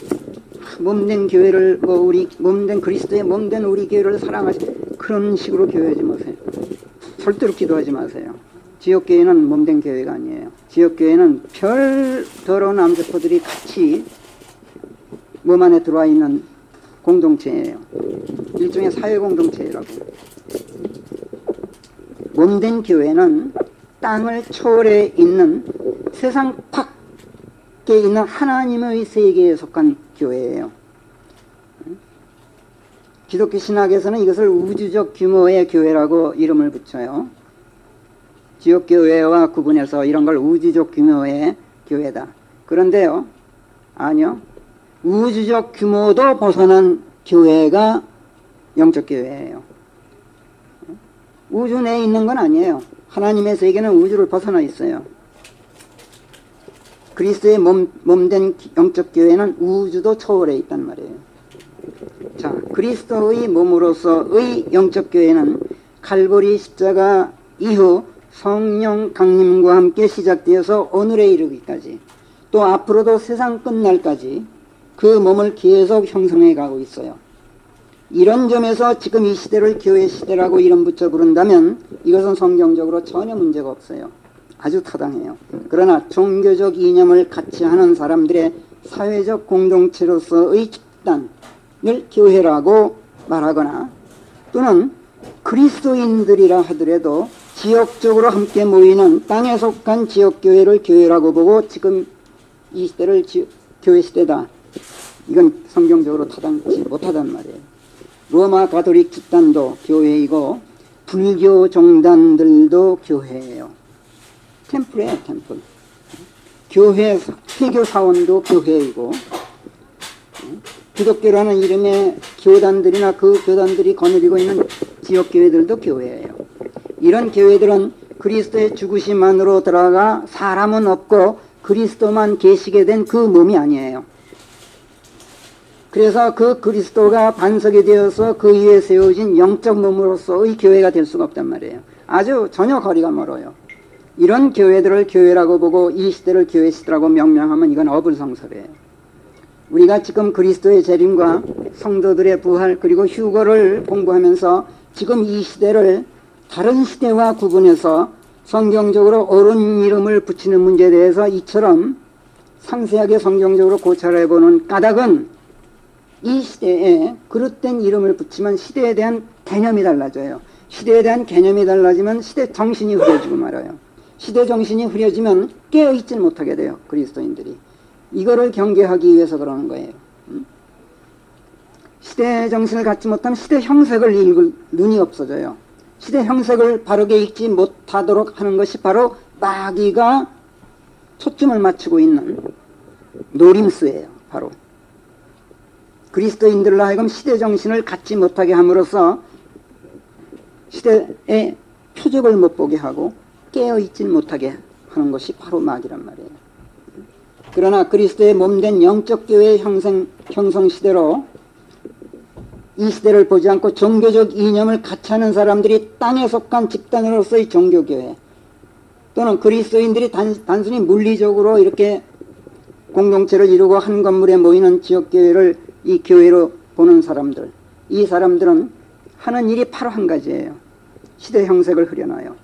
몸된 교회를 우리 몸된 그리스도의 몸된 우리 교회를 사랑하시 그런 식으로 기도하지 마세요. 절대로 기도하지 마세요. 지역교회는 몸된 교회가 아니에요. 지역교회는 별 더러운 암세포들이 같이 몸 안에 들어와 있는 공동체예요. 일종의 사회공동체라고. 몸된 교회는 땅을 초월해 있는 세상 밖에 있는 하나님의 세계에 속한 교회예요. 기독교 신학에서는 이것을 우주적 규모의 교회라고 이름을 붙여요. 지역교회와 구분해서 이런 걸 우주적 규모의 교회다. 그런데요, 아니요. 우주적 규모도 벗어난 교회가 영적교회예요. 우주 내에 있는 건 아니에요. 하나님의 세계는 우주를 벗어나 있어요. 그리스도의 몸된 영적교회는 우주도 초월해 있단 말이에요. 자, 그리스도의 몸으로서의 영적교회는 칼보리 십자가 이후 성령 강림과 함께 시작되어서 오늘에 이르기까지 또 앞으로도 세상 끝날까지 그 몸을 계속 형성해 가고 있어요. 이런 점에서 지금 이 시대를 교회 시대라고 이름 붙여 부른다면 이것은 성경적으로 전혀 문제가 없어요. 아주 타당해요. 그러나 종교적 이념을 같이 하는 사람들의 사회적 공동체로서의 집단을 교회라고 말하거나 또는 그리스도인들이라 하더라도 지역적으로 함께 모이는 땅에 속한 지역교회를 교회라고 보고 지금 이 시대를 교회 시대다. 이건 성경적으로 타당치 못하단 말이에요. 로마 가톨릭 집단도 교회이고 불교 종단들도 교회예요. 템플이에요, 템플. 교회, 회교 사원도 교회이고 기독교라는 이름의 교단들이나 그 교단들이 거느리고 있는 지역교회들도 교회예요. 이런 교회들은 그리스도의 죽으심 안으로 들어가 사람은 없고 그리스도만 계시게 된 그 몸이 아니에요. 그래서 그 그리스도가 반석이 되어서 그 위에 세워진 영적 몸으로서의 교회가 될 수가 없단 말이에요. 아주 전혀 거리가 멀어요. 이런 교회들을 교회라고 보고 이 시대를 교회 시대라고 명명하면 이건 어불성설이에요. 우리가 지금 그리스도의 재림과 성도들의 부활 그리고 휴거를 공부하면서 지금 이 시대를 다른 시대와 구분해서 성경적으로 옳은 이름을 붙이는 문제에 대해서 이처럼 상세하게 성경적으로 고찰해보는 까닭은 이 시대에 그릇된 이름을 붙이면 시대에 대한 개념이 달라져요. 시대에 대한 개념이 달라지면 시대 정신이 흐려지고 말아요. 시대 정신이 흐려지면 깨어있지는 못하게 돼요. 그리스도인들이. 이거를 경계하기 위해서 그러는 거예요. 시대 정신을 갖지 못하면 시대 형색을 읽을 눈이 없어져요. 시대 형색을 바르게 읽지 못하도록 하는 것이 바로 마귀가 초점을 맞추고 있는 노림수예요. 바로. 그리스도인들로 하여금 시대 정신을 갖지 못하게 함으로써 시대의 표적을 못 보게 하고 깨어있지 못하게 하는 것이 바로 마귀란 말이에요. 그러나 그리스도의 몸된 영적교회의 형성 시대로 이 시대를 보지 않고 종교적 이념을 같이 하는 사람들이 땅에 속한 집단으로서의 종교교회 또는 그리스도인들이 단순히 물리적으로 이렇게 공동체를 이루고 한 건물에 모이는 지역교회를 이 교회로 보는 사람들, 이 사람들은 하는 일이 바로 한 가지예요. 시대 형색을 흐려놔요.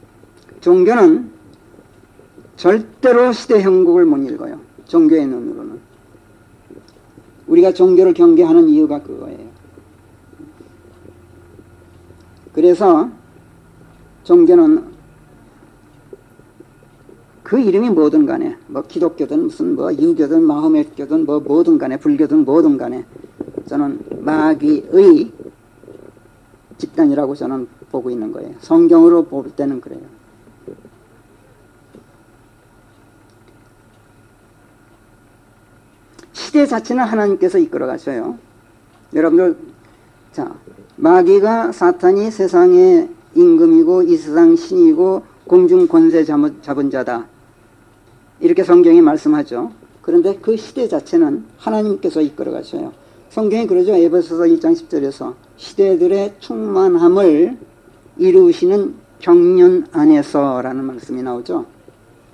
종교는 절대로 시대 형국을 못 읽어요. 종교의 눈으로는. 우리가 종교를 경계하는 이유가 그거예요. 그래서 종교는 그 이름이 뭐든 간에 뭐 기독교든 무슨 뭐 유교든 마호메트교든 뭐 뭐든 간에 불교든 뭐든 간에 저는 마귀의 집단이라고 저는 보고 있는 거예요. 성경으로 볼 때는 그래요. 시대 자체는 하나님께서 이끌어 가셔요. 여러분들, 자, 마귀가 사탄이 세상의 임금이고 이 세상 신이고 공중 권세 잡은 자다. 이렇게 성경이 말씀하죠. 그런데 그 시대 자체는 하나님께서 이끌어 가셔요. 성경이 그러죠. 에베소서 1장 10절에서 시대들의 충만함을 이루시는 경륜 안에서라는 말씀이 나오죠.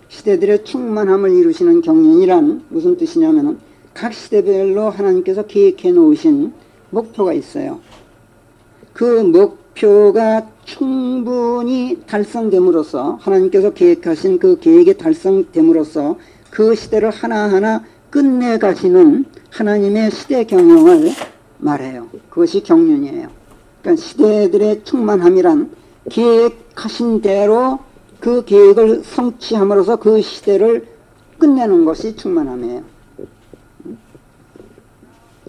시대들의 충만함을 이루시는 경륜이란 무슨 뜻이냐면은 각 시대별로 하나님께서 계획해 놓으신 목표가 있어요. 그 목표가 충분히 달성됨으로써 하나님께서 계획하신 그 계획이 달성됨으로써 그 시대를 하나하나 끝내가시는 하나님의 시대 경영을 말해요. 그것이 경륜이에요. 그러니까 시대들의 충만함이란 계획하신 대로 그 계획을 성취함으로써 그 시대를 끝내는 것이 충만함이에요.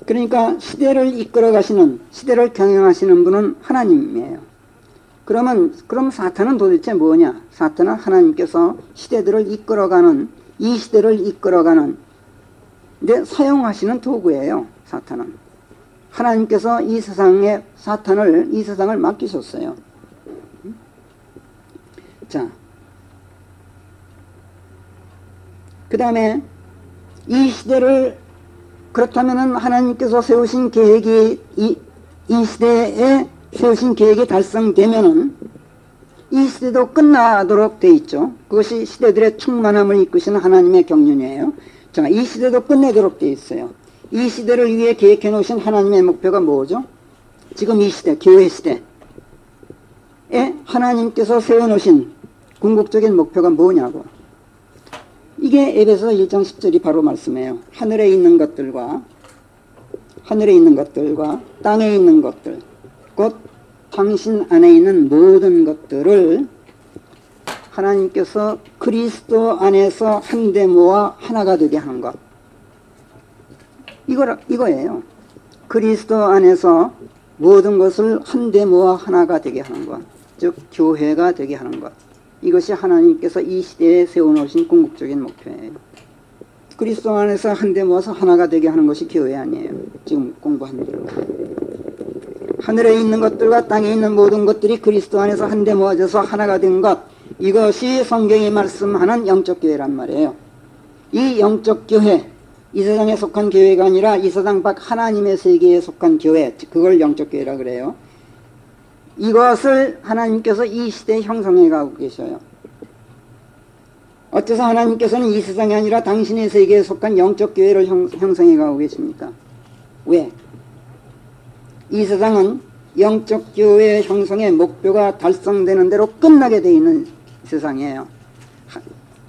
그러니까 시대를 이끌어 가시는, 시대를 경영하시는 분은 하나님이에요. 그럼 사탄은 도대체 뭐냐? 사탄은 하나님께서 시대들을 이끌어가는, 이 시대를 이끌어가는 데 사용하시는 도구예요. 사탄은. 하나님께서 이 세상에 이 세상을 맡기셨어요. 자, 그 다음에 이 시대를 그렇다면은 하나님께서 세우신 계획이 이 시대에 세우신 계획이 달성되면은 이 시대도 끝나도록 돼 있죠. 그것이 시대들의 충만함을 이끄시는 하나님의 경륜이에요. 자, 이 시대도 끝내도록 돼 있어요. 이 시대를 위해 계획해 놓으신 하나님의 목표가 뭐죠? 지금 이 시대, 교회 시대에 하나님께서 세워놓으신 궁극적인 목표가 뭐냐고. 이게 에베소 1장 10절이 바로 말씀해요. 하늘에 있는 것들과 땅에 있는 것들, 곧 당신 안에 있는 모든 것들을 하나님께서 그리스도 안에서 한데 모아 하나가 되게 하는 것. 이거예요. 그리스도 안에서 모든 것을 한데 모아 하나가 되게 하는 것. 즉 교회가 되게 하는 것. 이것이 하나님께서 이 시대에 세워놓으신 궁극적인 목표예요. 그리스도 안에서 한데 모아서 하나가 되게 하는 것이 교회 아니에요. 지금 공부한 대로. 하늘에 있는 것들과 땅에 있는 모든 것들이 그리스도 안에서 한데 모아져서 하나가 된 것. 이것이 성경이 말씀하는 영적 교회란 말이에요. 이 영적 교회, 이 세상에 속한 교회가 아니라 이 세상 밖 하나님의 세계에 속한 교회, 그걸 영적 교회라 그래요. 이것을 하나님께서 이 시대에 형성해 가고 계셔요. 어째서 하나님께서는 이 세상이 아니라 당신의 세계에 속한 영적 교회를 형성해 가고 계십니까? 왜? 이 세상은 영적 교회 형성의 목표가 달성되는 대로 끝나게 되어 있는 세상이에요.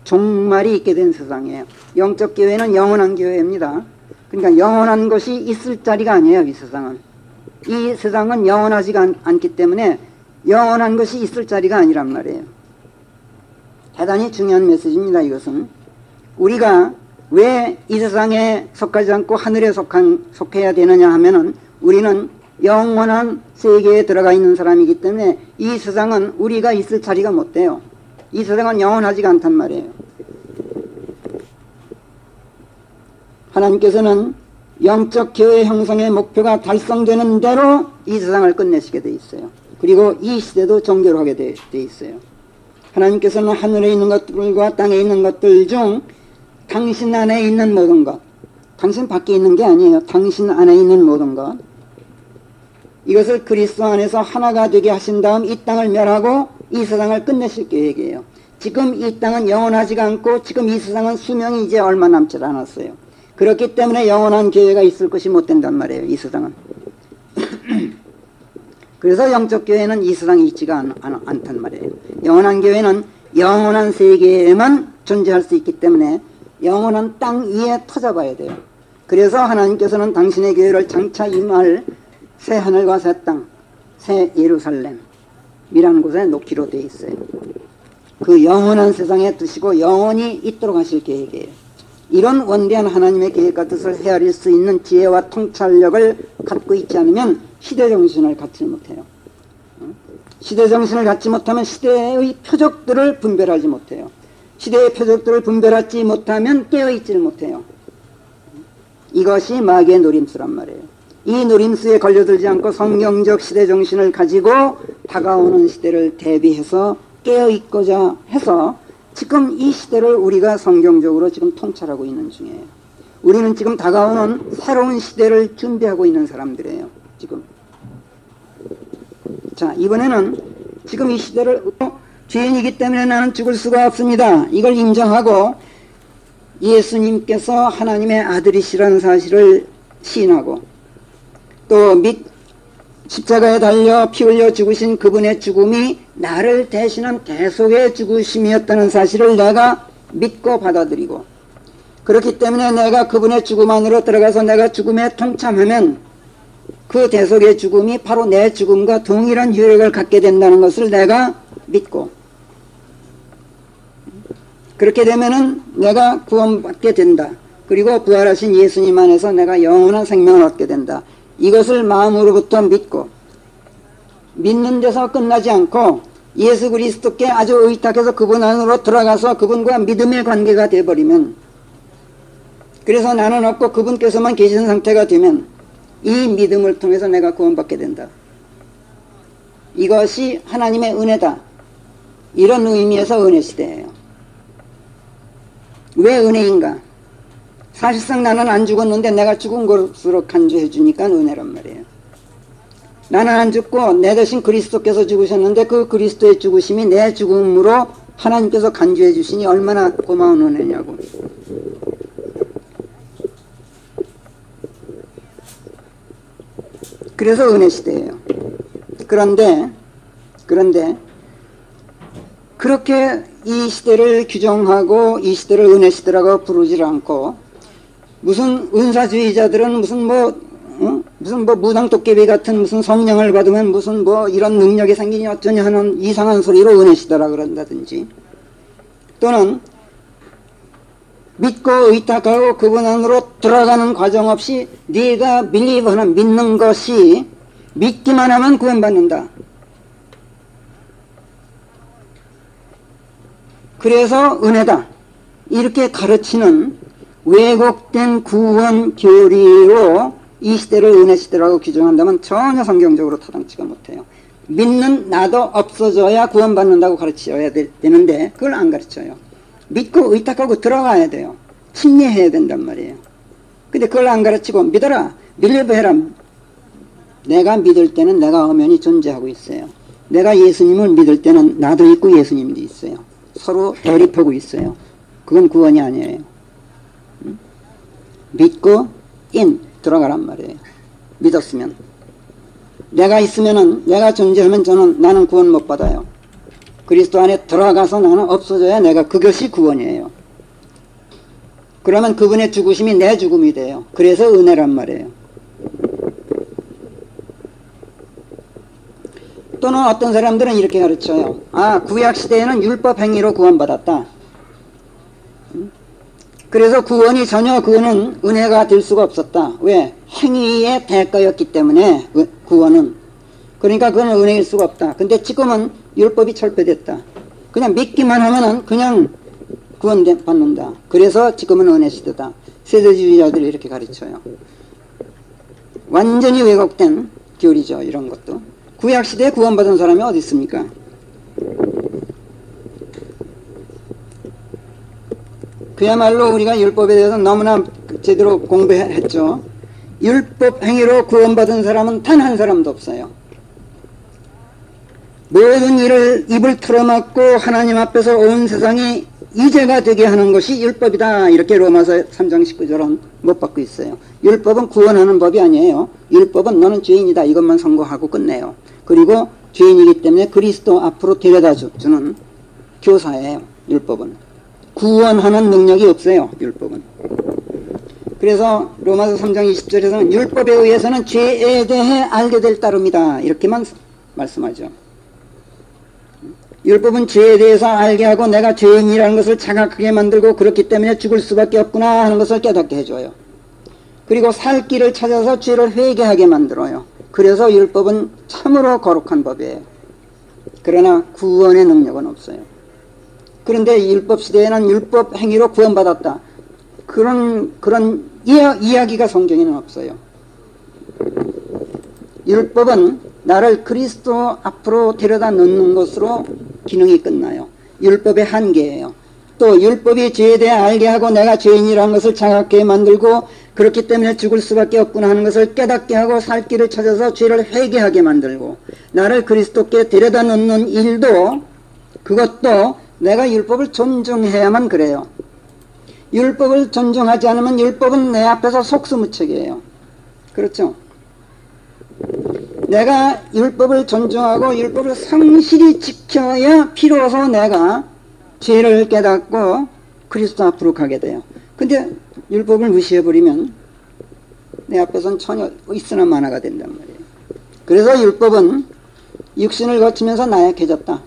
종말이 있게 된 세상이에요. 영적 교회는 영원한 교회입니다. 그러니까 영원한 것이 있을 자리가 아니에요. 이 세상은. 이 세상은 영원하지가 않기 때문에 영원한 것이 있을 자리가 아니란 말이에요. 대단히 중요한 메시지입니다. 이것은 우리가 왜 이 세상에 속하지 않고 하늘에 속해야 되느냐 하면은 우리는 영원한 세계에 들어가 있는 사람이기 때문에 이 세상은 우리가 있을 자리가 못 돼요. 이 세상은 영원하지가 않단 말이에요. 하나님께서는 영적 교회 형성의 목표가 달성되는 대로 이 세상을 끝내시게 돼 있어요. 그리고 이 시대도 종교로 하게 돼 있어요. 하나님께서는 하늘에 있는 것들과 땅에 있는 것들 중 당신 안에 있는 모든 것, 당신 밖에 있는 게 아니에요. 당신 안에 있는 모든 것, 이것을 그리스도 안에서 하나가 되게 하신 다음 이 땅을 멸하고 이 세상을 끝내실 계획이에요. 지금 이 땅은 영원하지가 않고 지금 이 세상은 수명이 이제 얼마 남지 않았어요. 그렇기 때문에 영원한 교회가 있을 것이 못 된단 말이에요. 이 세상은. 그래서 영적 교회는 이 세상에 있지가 않단 말이에요. 영원한 교회는 영원한 세계에만 존재할 수 있기 때문에 영원한 땅 위에 터져봐야 돼요. 그래서 하나님께서는 당신의 교회를 장차 임할 새 하늘과 새 땅, 새 예루살렘, 이라는 곳에 놓기로 되어 있어요. 그 영원한 세상에 두시고 영원히 있도록 하실 계획이에요. 이런 원대한 하나님의 계획과 뜻을 헤아릴 수 있는 지혜와 통찰력을 갖고 있지 않으면 시대정신을 갖지 못해요. 시대정신을 갖지 못하면 시대의 표적들을 분별하지 못해요. 시대의 표적들을 분별하지 못하면 깨어있지를 못해요. 이것이 마귀의 노림수란 말이에요. 이 노림수에 걸려들지 않고 성경적 시대정신을 가지고 다가오는 시대를 대비해서 깨어있고자 해서 지금 이 시대를 우리가 성경적으로 지금 통찰하고 있는 중이에요. 우리는 지금 다가오는 새로운 시대를 준비하고 있는 사람들이에요. 지금. 자, 이번에는 지금 이 시대를 죄인이기 때문에 나는 죽을 수가 없습니다. 이걸 인정하고 예수님께서 하나님의 아들이시라는 사실을 시인하고 또 십자가에 달려 피 흘려 죽으신 그분의 죽음이 나를 대신한 대속의 죽으심이었다는 사실을 내가 믿고 받아들이고, 그렇기 때문에 내가 그분의 죽음 안으로 들어가서 내가 죽음에 동참하면 그 대속의 죽음이 바로 내 죽음과 동일한 효력을 갖게 된다는 것을 내가 믿고, 그렇게 되면은 내가 구원받게 된다. 그리고 부활하신 예수님 안에서 내가 영원한 생명을 얻게 된다. 이것을 마음으로부터 믿고, 믿는 데서 끝나지 않고 예수 그리스도께 아주 의탁해서 그분 안으로 들어가서 그분과 믿음의 관계가 되어버리면, 그래서 나는 없고 그분께서만 계신 상태가 되면 이 믿음을 통해서 내가 구원받게 된다. 이것이 하나님의 은혜다. 이런 의미에서 은혜 시대예요. 왜 은혜인가? 사실상 나는 안 죽었는데 내가 죽은 것으로 간주해 주니까 은혜란 말이에요. 나는 안 죽고 내 대신 그리스도께서 죽으셨는데 그 그리스도의 죽으심이 내 죽음으로 하나님께서 간주해 주시니 얼마나 고마운 은혜냐고. 그래서 은혜 시대예요. 그런데 그렇게 이 시대를 규정하고 이 시대를 은혜 시대라고 부르질 않고, 무슨 은사주의자들은 무슨 무당 도깨비 같은 무슨 성령을 받으면 무슨 이런 능력이 생기니 어쩌냐 하는 이상한 소리로 은혜 시대라 그런다든지, 또는 믿고 의탁하고 그분 안으로 들어가는 과정 없이 네가 밀리버는 믿는 것이 믿기만 하면 구원받는다. 그래서 은혜다. 이렇게 가르치는 왜곡된 구원 교리로 이 시대를 은혜 시대라고 규정한다면 전혀 성경적으로 타당치가 못해요. 믿는 나도 없어져야 구원받는다고 가르쳐야 되는데 그걸 안 가르쳐요. 믿고 의탁하고 들어가야 돼요. 침례해야 된단 말이에요. 근데 그걸 안 가르치고 믿어라, 밀리버해라. 내가 믿을 때는 내가 엄연히 존재하고 있어요. 내가 예수님을 믿을 때는 나도 있고 예수님도 있어요. 서로 대립하고 있어요. 그건 구원이 아니에요. 믿고 들어가란 말이에요. 믿었으면. 내가 있으면은, 내가 존재하면 나는 구원 못 받아요. 그리스도 안에 들어가서 나는 없어져야 내가, 그것이 구원이에요. 그러면 그분의 죽으심이 내 죽음이 돼요. 그래서 은혜란 말이에요. 또는 어떤 사람들은 이렇게 가르쳐요. 구약시대에는 율법 행위로 구원받았다. 그래서 구원이 전혀 그거는 은혜가 될 수가 없었다. 왜? 행위의 대가였기 때문에 구원은. 그러니까 그건 은혜일 수가 없다. 근데 지금은 율법이 철폐됐다. 그냥 믿기만 하면은 그냥 구원받는다. 그래서 지금은 은혜 시대다. 세대주의자들이 이렇게 가르쳐요. 완전히 왜곡된 교리죠. 이런 것도. 구약시대에 구원받은 사람이 어디 있습니까? 그야말로 우리가 율법에 대해서 너무나 제대로 공부했죠. 율법 행위로 구원받은 사람은 단 한 사람도 없어요. 모든 일을 입을 틀어막고 하나님 앞에서 온 세상이 이제가 되게 하는 것이 율법이다. 이렇게 로마서 3장 19절은 못 받고 있어요. 율법은 구원하는 법이 아니에요. 율법은 너는 죄인이다. 이것만 선고하고 끝내요. 그리고 죄인이기 때문에 그리스도 앞으로 데려다 주는 교사예요. 율법은. 구원하는 능력이 없어요. 율법은. 그래서 로마서 3장 20절에서는 율법에 의해서는 죄에 대해 알게 될 따름이다. 이렇게만 말씀하죠. 율법은 죄에 대해서 알게 하고 내가 죄인이라는 것을 자각하게 만들고 그렇기 때문에 죽을 수밖에 없구나 하는 것을 깨닫게 해줘요. 그리고 살 길을 찾아서 죄를 회개하게 만들어요. 그래서 율법은 참으로 거룩한 법이에요. 그러나 구원의 능력은 없어요. 그런데 율법 시대에는 율법 행위로 구원받았다. 그런 이야기가 성경에는 없어요. 율법은 나를 그리스도 앞으로 데려다 놓는 것으로 기능이 끝나요. 율법의 한계예요. 또 율법이 죄에 대해 알게 하고 내가 죄인이라는 것을 자각하게 만들고 그렇기 때문에 죽을 수밖에 없구나 하는 것을 깨닫게 하고 살 길을 찾아서 죄를 회개하게 만들고 나를 그리스도께 데려다 놓는 일도 그것도 내가 율법을 존중해야만 그래요. 율법을 존중하지 않으면 율법은 내 앞에서 속수무책이에요. 그렇죠? 내가 율법을 존중하고 율법을 성실히 지켜야 비로소 내가 죄를 깨닫고 그리스도 앞으로 가게 돼요. 근데 율법을 무시해버리면 내 앞에서는 전혀 있으나 마나가 된단 말이에요. 그래서 율법은 육신을 거치면서 나약해졌다.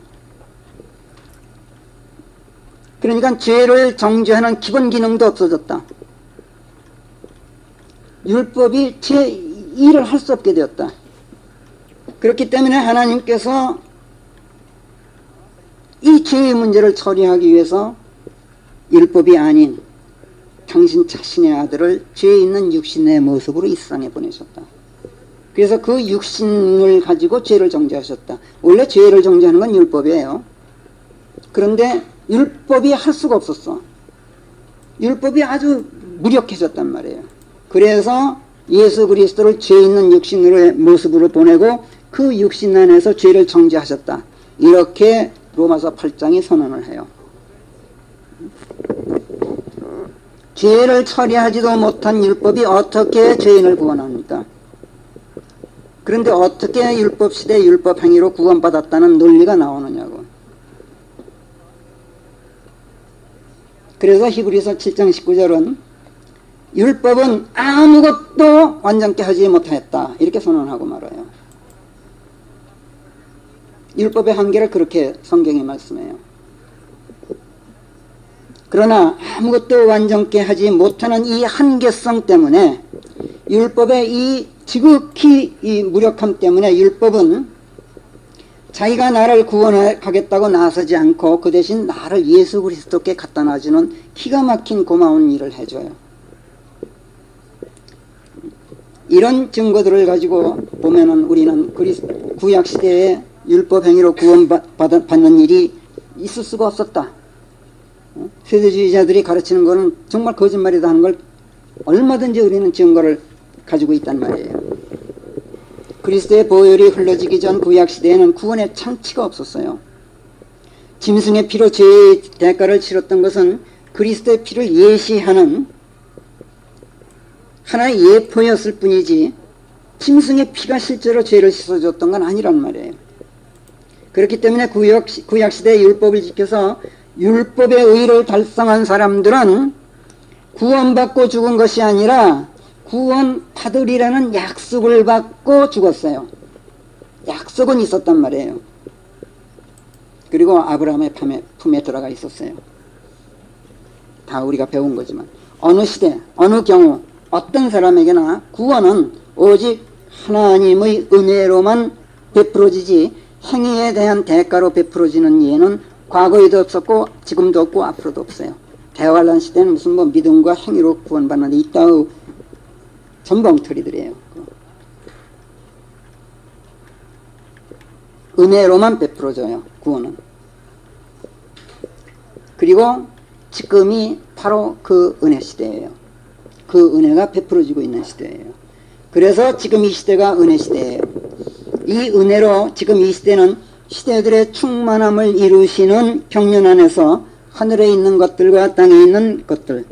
그러니까 죄를 정죄하는 기본 기능도 없어졌다. 율법이 제 일을 할 수 없게 되었다. 그렇기 때문에 하나님께서 이 죄의 문제를 처리하기 위해서 율법이 아닌 당신 자신의 아들을 죄 있는 육신의 모습으로 이 세상에 보내셨다. 그래서 그 육신을 가지고 죄를 정죄하셨다. 원래 죄를 정죄하는 건 율법이에요. 그런데 율법이 할 수가 없었어. 율법이 아주 무력해졌단 말이에요. 그래서 예수 그리스도를 죄 있는 육신의 모습으로 보내고 그 육신 안에서 죄를 정죄하셨다. 이렇게 로마서 8장이 선언을 해요. 죄를 처리하지도 못한 율법이 어떻게 죄인을 구원합니까? 그런데 어떻게 율법 시대 율법 행위로 구원받았다는 논리가 나오느냐고. 그래서 히브리서 7장 19절은 율법은 아무것도 완전케 하지 못하였다. 이렇게 선언하고 말아요. 율법의 한계를 그렇게 성경이 말씀해요. 그러나 아무것도 완전케 하지 못하는 이 한계성 때문에 율법의 이 지극히 이 무력함 때문에 율법은 자기가 나를 구원하겠다고 나서지 않고 그 대신 나를 예수 그리스도께 갖다 놔주는 기가 막힌 고마운 일을 해줘요. 이런 증거들을 가지고 보면은 우리는 구약 시대에 율법 행위로 구원받는 일이 있을 수가 없었다. 세대주의자들이 가르치는 것은 정말 거짓말이다 하는 걸 얼마든지 우리는 증거를 가지고 있단 말이에요. 그리스도의 보혈이 흘러지기 전 구약 시대에는 구원의 창치가 없었어요. 짐승의 피로 죄의 대가를 치렀던 것은 그리스도의 피를 예시하는 하나의 예포였을 뿐이지 짐승의 피가 실제로 죄를 씻어줬던 건 아니란 말이에요. 그렇기 때문에 구약 시대의 율법을 지켜서 율법의 의를 달성한 사람들은 구원받고 죽은 것이 아니라 구원 받으리라는 약속을 받고 죽었어요. 약속은 있었단 말이에요. 그리고 아브라함의 품에 들어가 있었어요. 다 우리가 배운 거지만 어느 시대, 어느 경우, 어떤 사람에게나 구원은 오직 하나님의 은혜로만 베풀어지지 행위에 대한 대가로 베풀어지는 예는 과거에도 없었고 지금도 없고 앞으로도 없어요. 대환란 시대는 무슨 뭐 믿음과 행위로 구원받는 데 이따의 전봉터리들이에요. 은혜로만 베풀어져요. 구원은. 그리고 지금이 바로 그 은혜 시대예요. 그 은혜가 베풀어지고 있는 시대예요. 그래서 지금 이 시대가 은혜 시대예요. 이 은혜로 지금 이 시대는 시대들의 충만함을 이루시는 평년 안에서 하늘에 있는 것들과 땅에 있는 것들,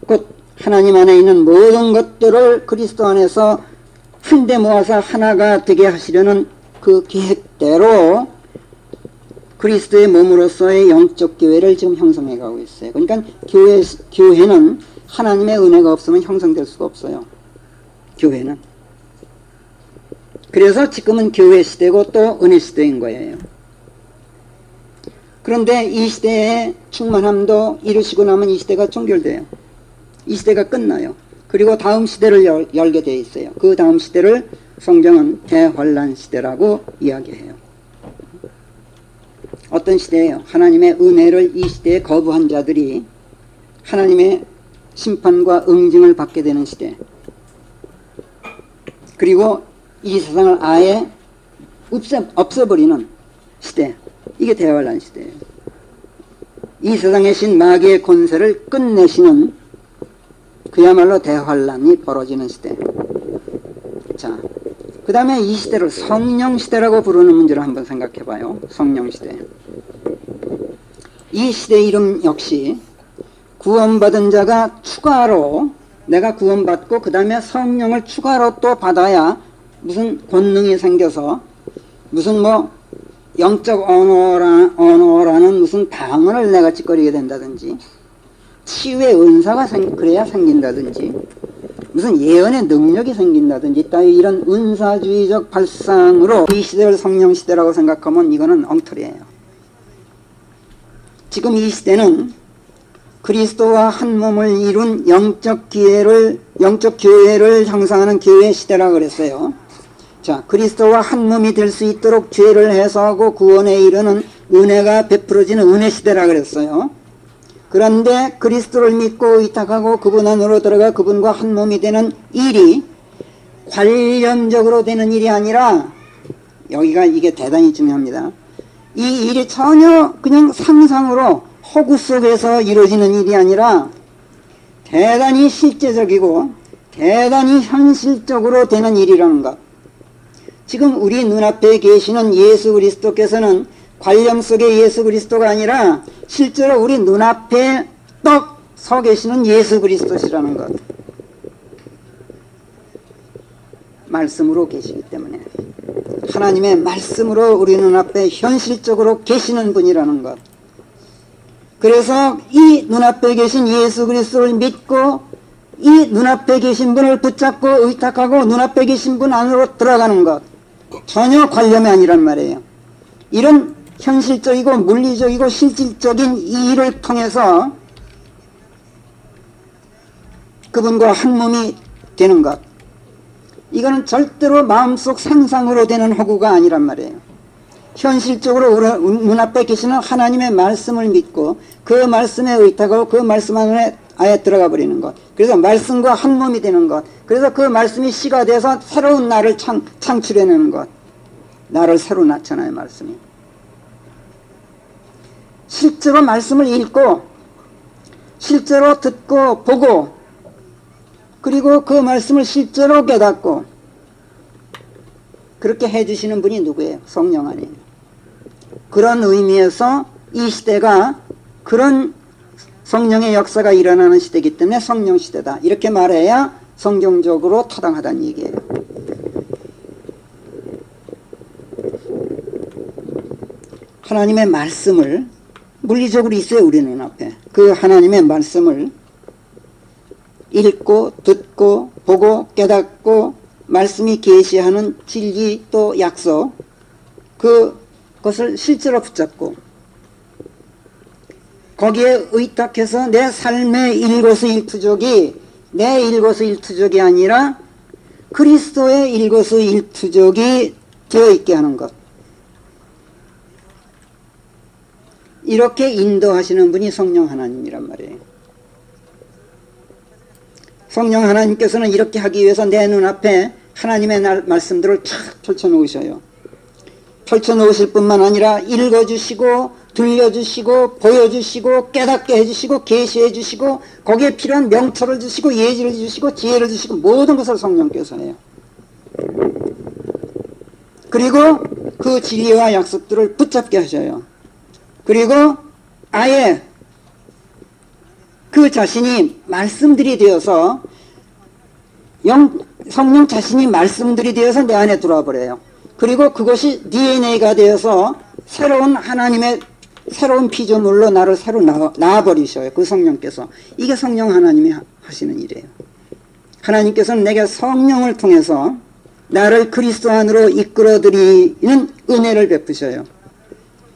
곧 하나님 안에 있는 모든 것들을 그리스도 안에서 한데 모아서 하나가 되게 하시려는 그 계획대로 그리스도의 몸으로서의 영적 교회를 지금 형성해 가고 있어요. 그러니까 교회는 하나님의 은혜가 없으면 형성될 수가 없어요. 교회는. 그래서 지금은 교회 시대고 또 은혜 시대인 거예요. 그런데 이 시대의 충만함도 이루시고 나면 이 시대가 종결돼요. 이 시대가 끝나요. 그리고 다음 시대를 열게 되어 있어요. 그 다음 시대를 성경은 대환란 시대라고 이야기해요. 어떤 시대예요? 하나님의 은혜를 이 시대에 거부한 자들이 하나님의 심판과 응징을 받게 되는 시대. 그리고 이 세상을 아예 없애버리는 시대. 이게 대환란 시대예요. 이 세상의 신 마귀의 권세를 끝내시는 그야말로 대환란이 벌어지는 시대. 자, 그 다음에 이 시대를 성령시대라고 부르는 문제를 한번 생각해 봐요. 성령시대. 이 시대 이름 역시 구원받은 자가 추가로, 내가 구원받고 그 다음에 성령을 추가로 또 받아야 무슨 권능이 생겨서 무슨 뭐 영적 언어라는 무슨 방언을 내가 찌꺼리게 된다든지, 치유의 은사가 그래야 생긴다든지, 무슨 예언의 능력이 생긴다든지 따위 이런 은사주의적 발상으로 이 시대를 성령시대라고 생각하면 이거는 엉터리예요. 지금 이 시대는 그리스도와 한 몸을 이룬 영적 교회를 형성하는 교회 시대라고 그랬어요. 자, 그리스도와 한 몸이 될 수 있도록 죄를 해소하고 구원에 이르는 은혜가 베풀어지는 은혜 시대라고 그랬어요. 그런데 그리스도를 믿고 의탁하고 그분 안으로 들어가 그분과 한 몸이 되는 일이 관념적으로 되는 일이 아니라, 여기가 이게 대단히 중요합니다. 이 일이 전혀 그냥 상상으로 허구 속에서 이루어지는 일이 아니라 대단히 실제적이고 대단히 현실적으로 되는 일이라는 것. 지금 우리 눈앞에 계시는 예수 그리스도께서는 관념 속의 예수 그리스도가 아니라 실제로 우리 눈앞에 떡 서 계시는 예수 그리스도시라는 것. 말씀으로 계시기 때문에 하나님의 말씀으로 우리 눈앞에 현실적으로 계시는 분이라는 것. 그래서 이 눈앞에 계신 예수 그리스도를 믿고 이 눈앞에 계신 분을 붙잡고 의탁하고 눈앞에 계신 분 안으로 들어가는 것. 전혀 관념이 아니란 말이에요. 이런 현실적이고 물리적이고 실질적인 이 일을 통해서 그분과 한 몸이 되는 것. 이거는 절대로 마음속 상상으로 되는 허구가 아니란 말이에요. 현실적으로 눈앞에 계시는 하나님의 말씀을 믿고 그 말씀에 의탁하고 그 말씀 안에 아예 들어가 버리는 것. 그래서 말씀과 한 몸이 되는 것. 그래서 그 말씀이 씨가 돼서 새로운 나를 창출해내는 것. 나를 새로 낳잖아요, 말씀이. 실제로 말씀을 읽고 실제로 듣고 보고 그리고 그 말씀을 실제로 깨닫고 그렇게 해주시는 분이 누구예요? 성령 아니에요. 그런 의미에서 이 시대가 그런 성령의 역사가 일어나는 시대이기 때문에 성령 시대다. 이렇게 말해야 성경적으로 타당하다는 얘기예요. 하나님의 말씀을 물리적으로 있어요, 우리 눈앞에. 그 하나님의 말씀을 읽고 듣고 보고 깨닫고 말씀이 계시하는 진리 또 약속, 그것을 실제로 붙잡고 거기에 의탁해서 내 삶의 일거수일투족이 내 일거수일투족이 아니라 그리스도의 일거수일투족이 되어 있게 하는 것. 이렇게 인도하시는 분이 성령 하나님이란 말이에요. 성령 하나님께서는 이렇게 하기 위해서 내 눈앞에 하나님의 말씀들을 쫙 펼쳐놓으셔요. 펼쳐놓으실 뿐만 아니라 읽어주시고 들려주시고 보여주시고 깨닫게 해주시고 계시해 주시고 거기에 필요한 명철을 주시고 예지를 주시고 지혜를 주시고 모든 것을 성령께서 해요. 그리고 그 진리와 약속들을 붙잡게 하셔요. 그리고 아예 그 자신이 말씀들이 되어서 성령 자신이 말씀들이 되어서 내 안에 들어와 버려요. 그리고 그것이 DNA가 되어서 새로운 하나님의 새로운 피조물로 나를 새로 낳아버리셔요. 그 성령께서. 이게 성령 하나님이 하시는 일이에요. 하나님께서는 내게 성령을 통해서 나를 그리스도 안으로 이끌어들이는 은혜를 베푸셔요.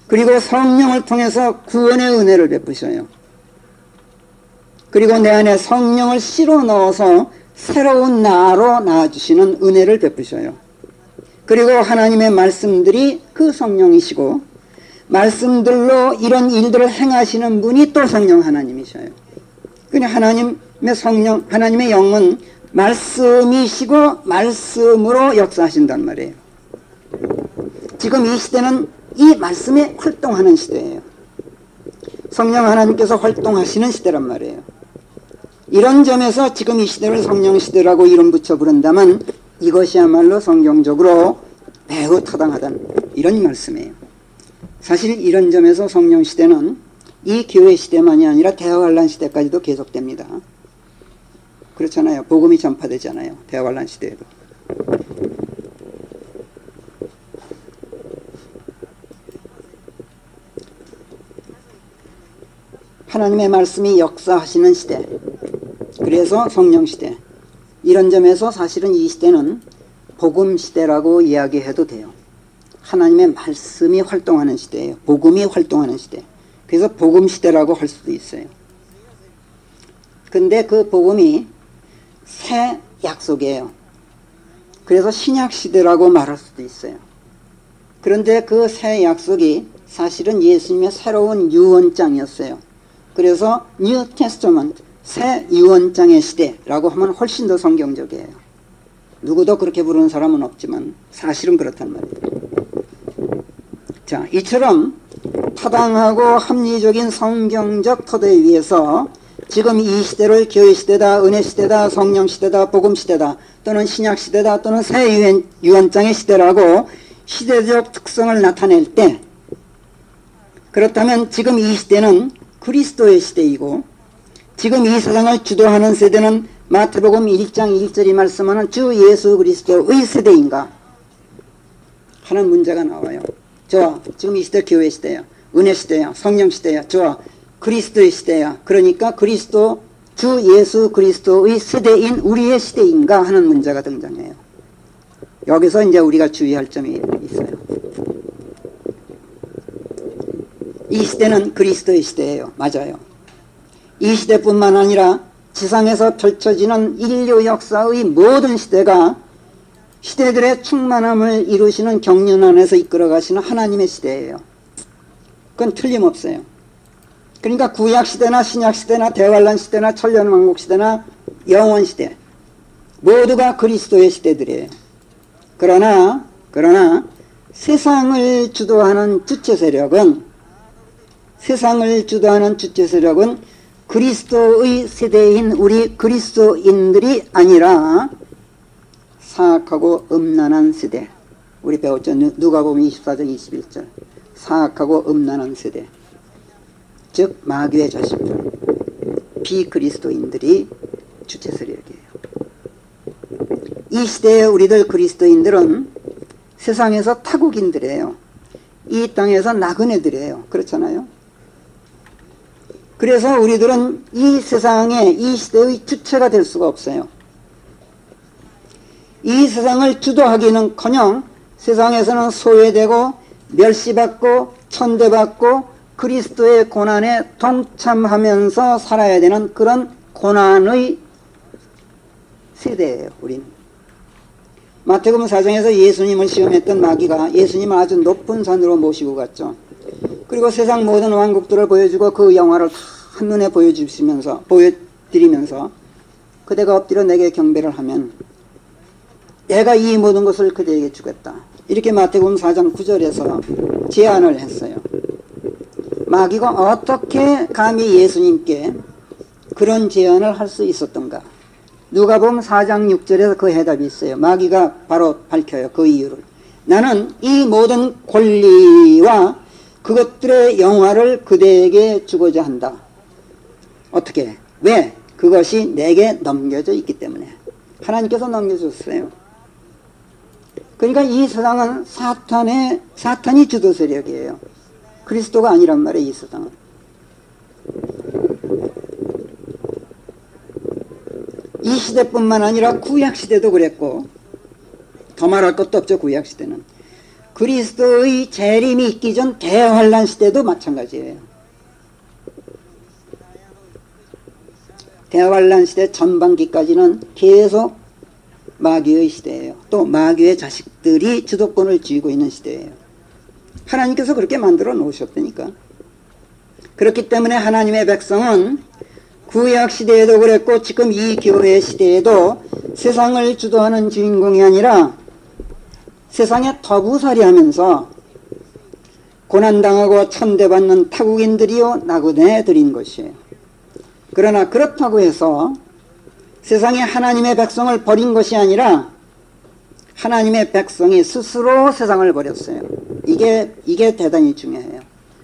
그리고 성령을 통해서 구원의 은혜를 베푸셔요. 그리고 내 안에 성령을 실어 넣어서 새로운 나로 낳아주시는 은혜를 베푸셔요. 그리고 하나님의 말씀들이 그 성령이시고 말씀들로 이런 일들을 행하시는 분이 또 성령 하나님이셔요. 그러니까 하나님의 성령, 하나님의 영은 말씀이시고 말씀으로 역사하신단 말이에요. 지금 이 시대는 이 말씀이 활동하는 시대예요. 성령 하나님께서 활동하시는 시대란 말이에요. 이런 점에서 지금 이 시대를 성령 시대라고 이름 붙여 부른다면 이것이야말로 성경적으로 매우 타당하다는 이런 말씀이에요. 사실 이런 점에서 성령 시대는 이 교회 시대만이 아니라 대화환란 시대까지도 계속됩니다. 그렇잖아요. 복음이 전파되잖아요. 대화환란 시대에도. 하나님의 말씀이 역사하시는 시대, 그래서 성령 시대, 이런 점에서 사실은 이 시대는 복음 시대라고 이야기해도 돼요. 하나님의 말씀이 활동하는 시대예요. 복음이 활동하는 시대. 그래서 복음 시대라고 할 수도 있어요. 근데 그 복음이 새 약속이에요. 그래서 신약 시대라고 말할 수도 있어요. 그런데 그 새 약속이 사실은 예수님의 새로운 유언장이었어요. 그래서 New Testament, 새 유언장의 시대라고 하면 훨씬 더 성경적이에요. 누구도 그렇게 부르는 사람은 없지만 사실은 그렇단 말이에요. 자, 이처럼 타당하고 합리적인 성경적 토대 위에서 지금 이 시대를 교회 시대다, 은혜 시대다, 성령 시대다, 복음 시대다, 또는 신약 시대다, 또는 새 유언장의 시대라고 시대적 특성을 나타낼 때, 그렇다면 지금 이 시대는 그리스도의 시대이고 지금 이 세상을 주도하는 세대는 마태복음 1장 1절이 말씀하는 주 예수 그리스도의 세대인가 하는 문제가 나와요. 좋아, 지금 이 시대 교회 시대야, 은혜 시대야, 성령 시대야, 좋아, 그리스도의 시대야. 그러니까 그리스도, 주 예수 그리스도의 세대인 우리의 시대인가 하는 문제가 등장해요. 여기서 이제 우리가 주의할 점이 있어요. 이 시대는 그리스도의 시대예요. 맞아요. 이 시대뿐만 아니라 지상에서 펼쳐지는 인류 역사의 모든 시대가 시대들의 충만함을 이루시는 경륜 안에서 이끌어가시는 하나님의 시대예요. 그건 틀림없어요. 그러니까 구약시대나 신약시대나 대환란 시대나 천년왕국 시대나 영원시대 모두가 그리스도의 시대들이에요. 그러나 세상을 주도하는 주체 세력은 그리스도의 세대인 우리 그리스도인들이 아니라 사악하고 음란한 세대, 우리 배웠죠. 누가복음 24장 21절, 사악하고 음란한 세대, 즉 마귀의 자식들, 비그리스도인들이 주체 세력이에요. 이 시대의 우리들 그리스도인들은 세상에서 타국인들이에요. 이 땅에서 나그네들이에요. 그렇잖아요. 그래서 우리들은 이 세상에, 이 시대의 주체가 될 수가 없어요. 이 세상을 주도하기는커녕 세상에서는 소외되고 멸시받고 천대받고 그리스도의 고난에 동참하면서 살아야 되는 그런 고난의 세대예요. 우리는. 마태복음 4장에서 예수님을 시험했던 마귀가 예수님을 아주 높은 산으로 모시고 갔죠. 그리고 세상 모든 왕국들을 보여주고 그 영화를 다 한눈에 보여드리면서 그대가 엎드려 내게 경배를 하면 내가 이 모든 것을 그대에게 주겠다. 이렇게 마태복음 4장 9절에서 제안을 했어요. 마귀가 어떻게 감히 예수님께 그런 제안을 할 수 있었던가. 누가복음 4장 6절에서 그 해답이 있어요. 마귀가 바로 밝혀요. 그 이유를. 나는 이 모든 권리와 그것들의 영화를 그대에게 주고자 한다. 어떻게? 왜? 그것이 내게 넘겨져 있기 때문에. 하나님께서 넘겨줬어요. 그러니까 이 세상은 사탄이 주도 세력이에요. 그리스도가 아니란 말이에요. 이 세상은. 이 시대뿐만 아니라 구약시대도 그랬고 더 말할 것도 없죠. 구약시대는. 그리스도의 재림이 있기 전 대환란 시대도 마찬가지예요. 대환란 시대 전반기까지는 계속 마귀의 시대예요. 또 마귀의 자식들이 주도권을 쥐고 있는 시대예요. 하나님께서 그렇게 만들어 놓으셨다니까. 그렇기 때문에 하나님의 백성은 구약 시대에도 그랬고 지금 이 교회 시대에도 세상을 주도하는 주인공이 아니라 세상에 터부살이하면서 고난당하고 천대받는 타국인들이요 나그네들인 것이에요. 그러나 그렇다고 해서 세상에 하나님의 백성을 버린 것이 아니라 하나님의 백성이 스스로 세상을 버렸어요. 이게 대단히 중요해요.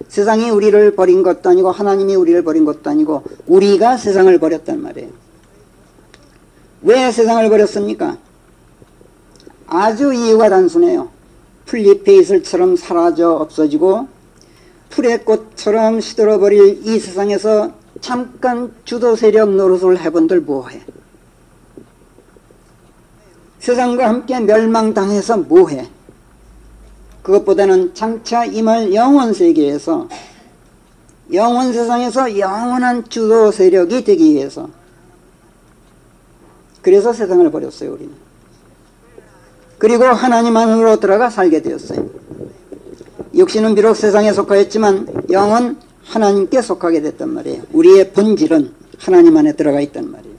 세상이 우리를 버린 것도 아니고 하나님이 우리를 버린 것도 아니고 우리가 세상을 버렸단 말이에요. 왜 세상을 버렸습니까? 아주 이유가 단순해요. 풀잎의 이슬처럼 사라져 없어지고 풀의 꽃처럼 시들어버릴 이 세상에서 잠깐 주도 세력 노릇을 해본들 뭐해? 세상과 함께 멸망당해서 뭐해? 그것보다는 장차 임할 영원 세계에서 영원 세상에서 영원한 주도 세력이 되기 위해서 그래서 세상을 버렸어요. 우리는. 그리고 하나님 안으로 들어가 살게 되었어요. 육신은 비록 세상에 속하였지만 영은 하나님께 속하게 됐단 말이에요. 우리의 본질은 하나님 안에 들어가 있단 말이에요.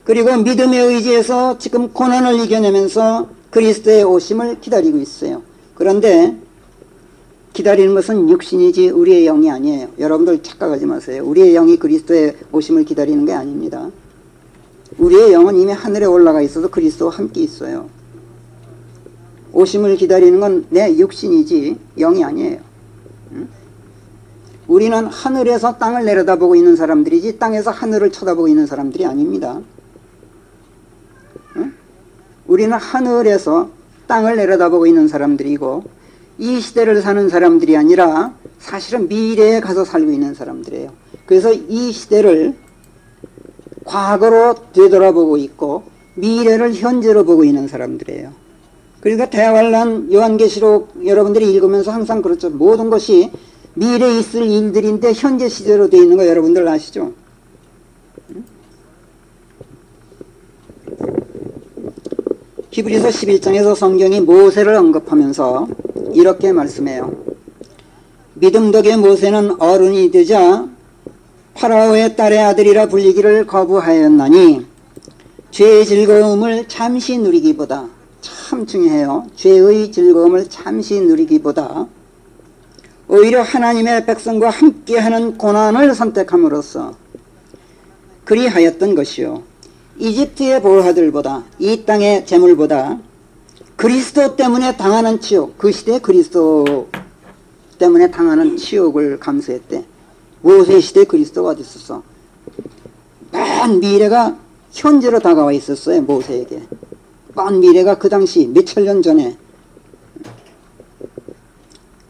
그리고 믿음에 의지해서 지금 고난을 이겨내면서 그리스도의 오심을 기다리고 있어요. 그런데 기다리는 것은 육신이지 우리의 영이 아니에요. 여러분들 착각하지 마세요. 우리의 영이 그리스도의 오심을 기다리는 게 아닙니다. 우리의 영은 이미 하늘에 올라가 있어서 그리스도와 함께 있어요. 오심을 기다리는 건 내 육신이지 영이 아니에요. 응? 우리는 하늘에서 땅을 내려다보고 있는 사람들이지 땅에서 하늘을 쳐다보고 있는 사람들이 아닙니다. 응? 우리는 하늘에서 땅을 내려다보고 있는 사람들이고 이 시대를 사는 사람들이 아니라 사실은 미래에 가서 살고 있는 사람들이에요. 그래서 이 시대를 과거로 되돌아보고 있고 미래를 현재로 보고 있는 사람들이에요. 그러니까 대환란 요한계시록 여러분들이 읽으면서 항상 그렇죠. 모든 것이 미래에 있을 일들인데 현재 시대로 되어 있는 거 여러분들 아시죠? 히브리서 11장에서 성경이 모세를 언급하면서 이렇게 말씀해요. 믿음 덕에 모세는 어른이 되자 파라오의 딸의 아들이라 불리기를 거부하였나니 죄의 즐거움을 잠시 누리기보다, 참 중요해요. 죄의 즐거움을 잠시 누리기보다 오히려 하나님의 백성과 함께하는 고난을 선택함으로써 그리하였던 것이요. 이집트의 보화들보다, 이 땅의 재물보다 그리스도 때문에 당하는 치욕, 그 시대에 그리스도 때문에 당하는 치욕을 감수했대. 모세 시대에 그리스도가 어디 있었어? 먼 미래가 현재로 다가와 있었어요. 모세에게. 먼 미래가 그 당시 몇천 년 전에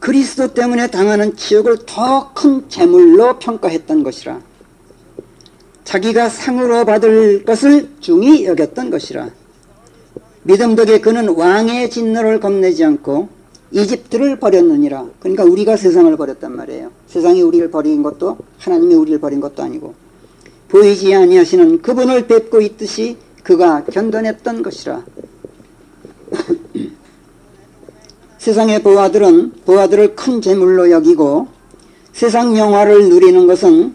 그리스도 때문에 당하는 치욕을 더 큰 재물로 평가했던 것이라. 자기가 상으로 받을 것을 중히 여겼던 것이라. 믿음 덕에 그는 왕의 진노를 겁내지 않고 이집트를 버렸느니라. 그러니까 우리가 세상을 버렸단 말이에요. 세상이 우리를 버린 것도 하나님이 우리를 버린 것도 아니고 보이지 아니하시는 그분을 뵙고 있듯이 그가 견뎌냈던 것이라. 세상의 보화들을 큰 재물로 여기고 세상 영화를 누리는 것은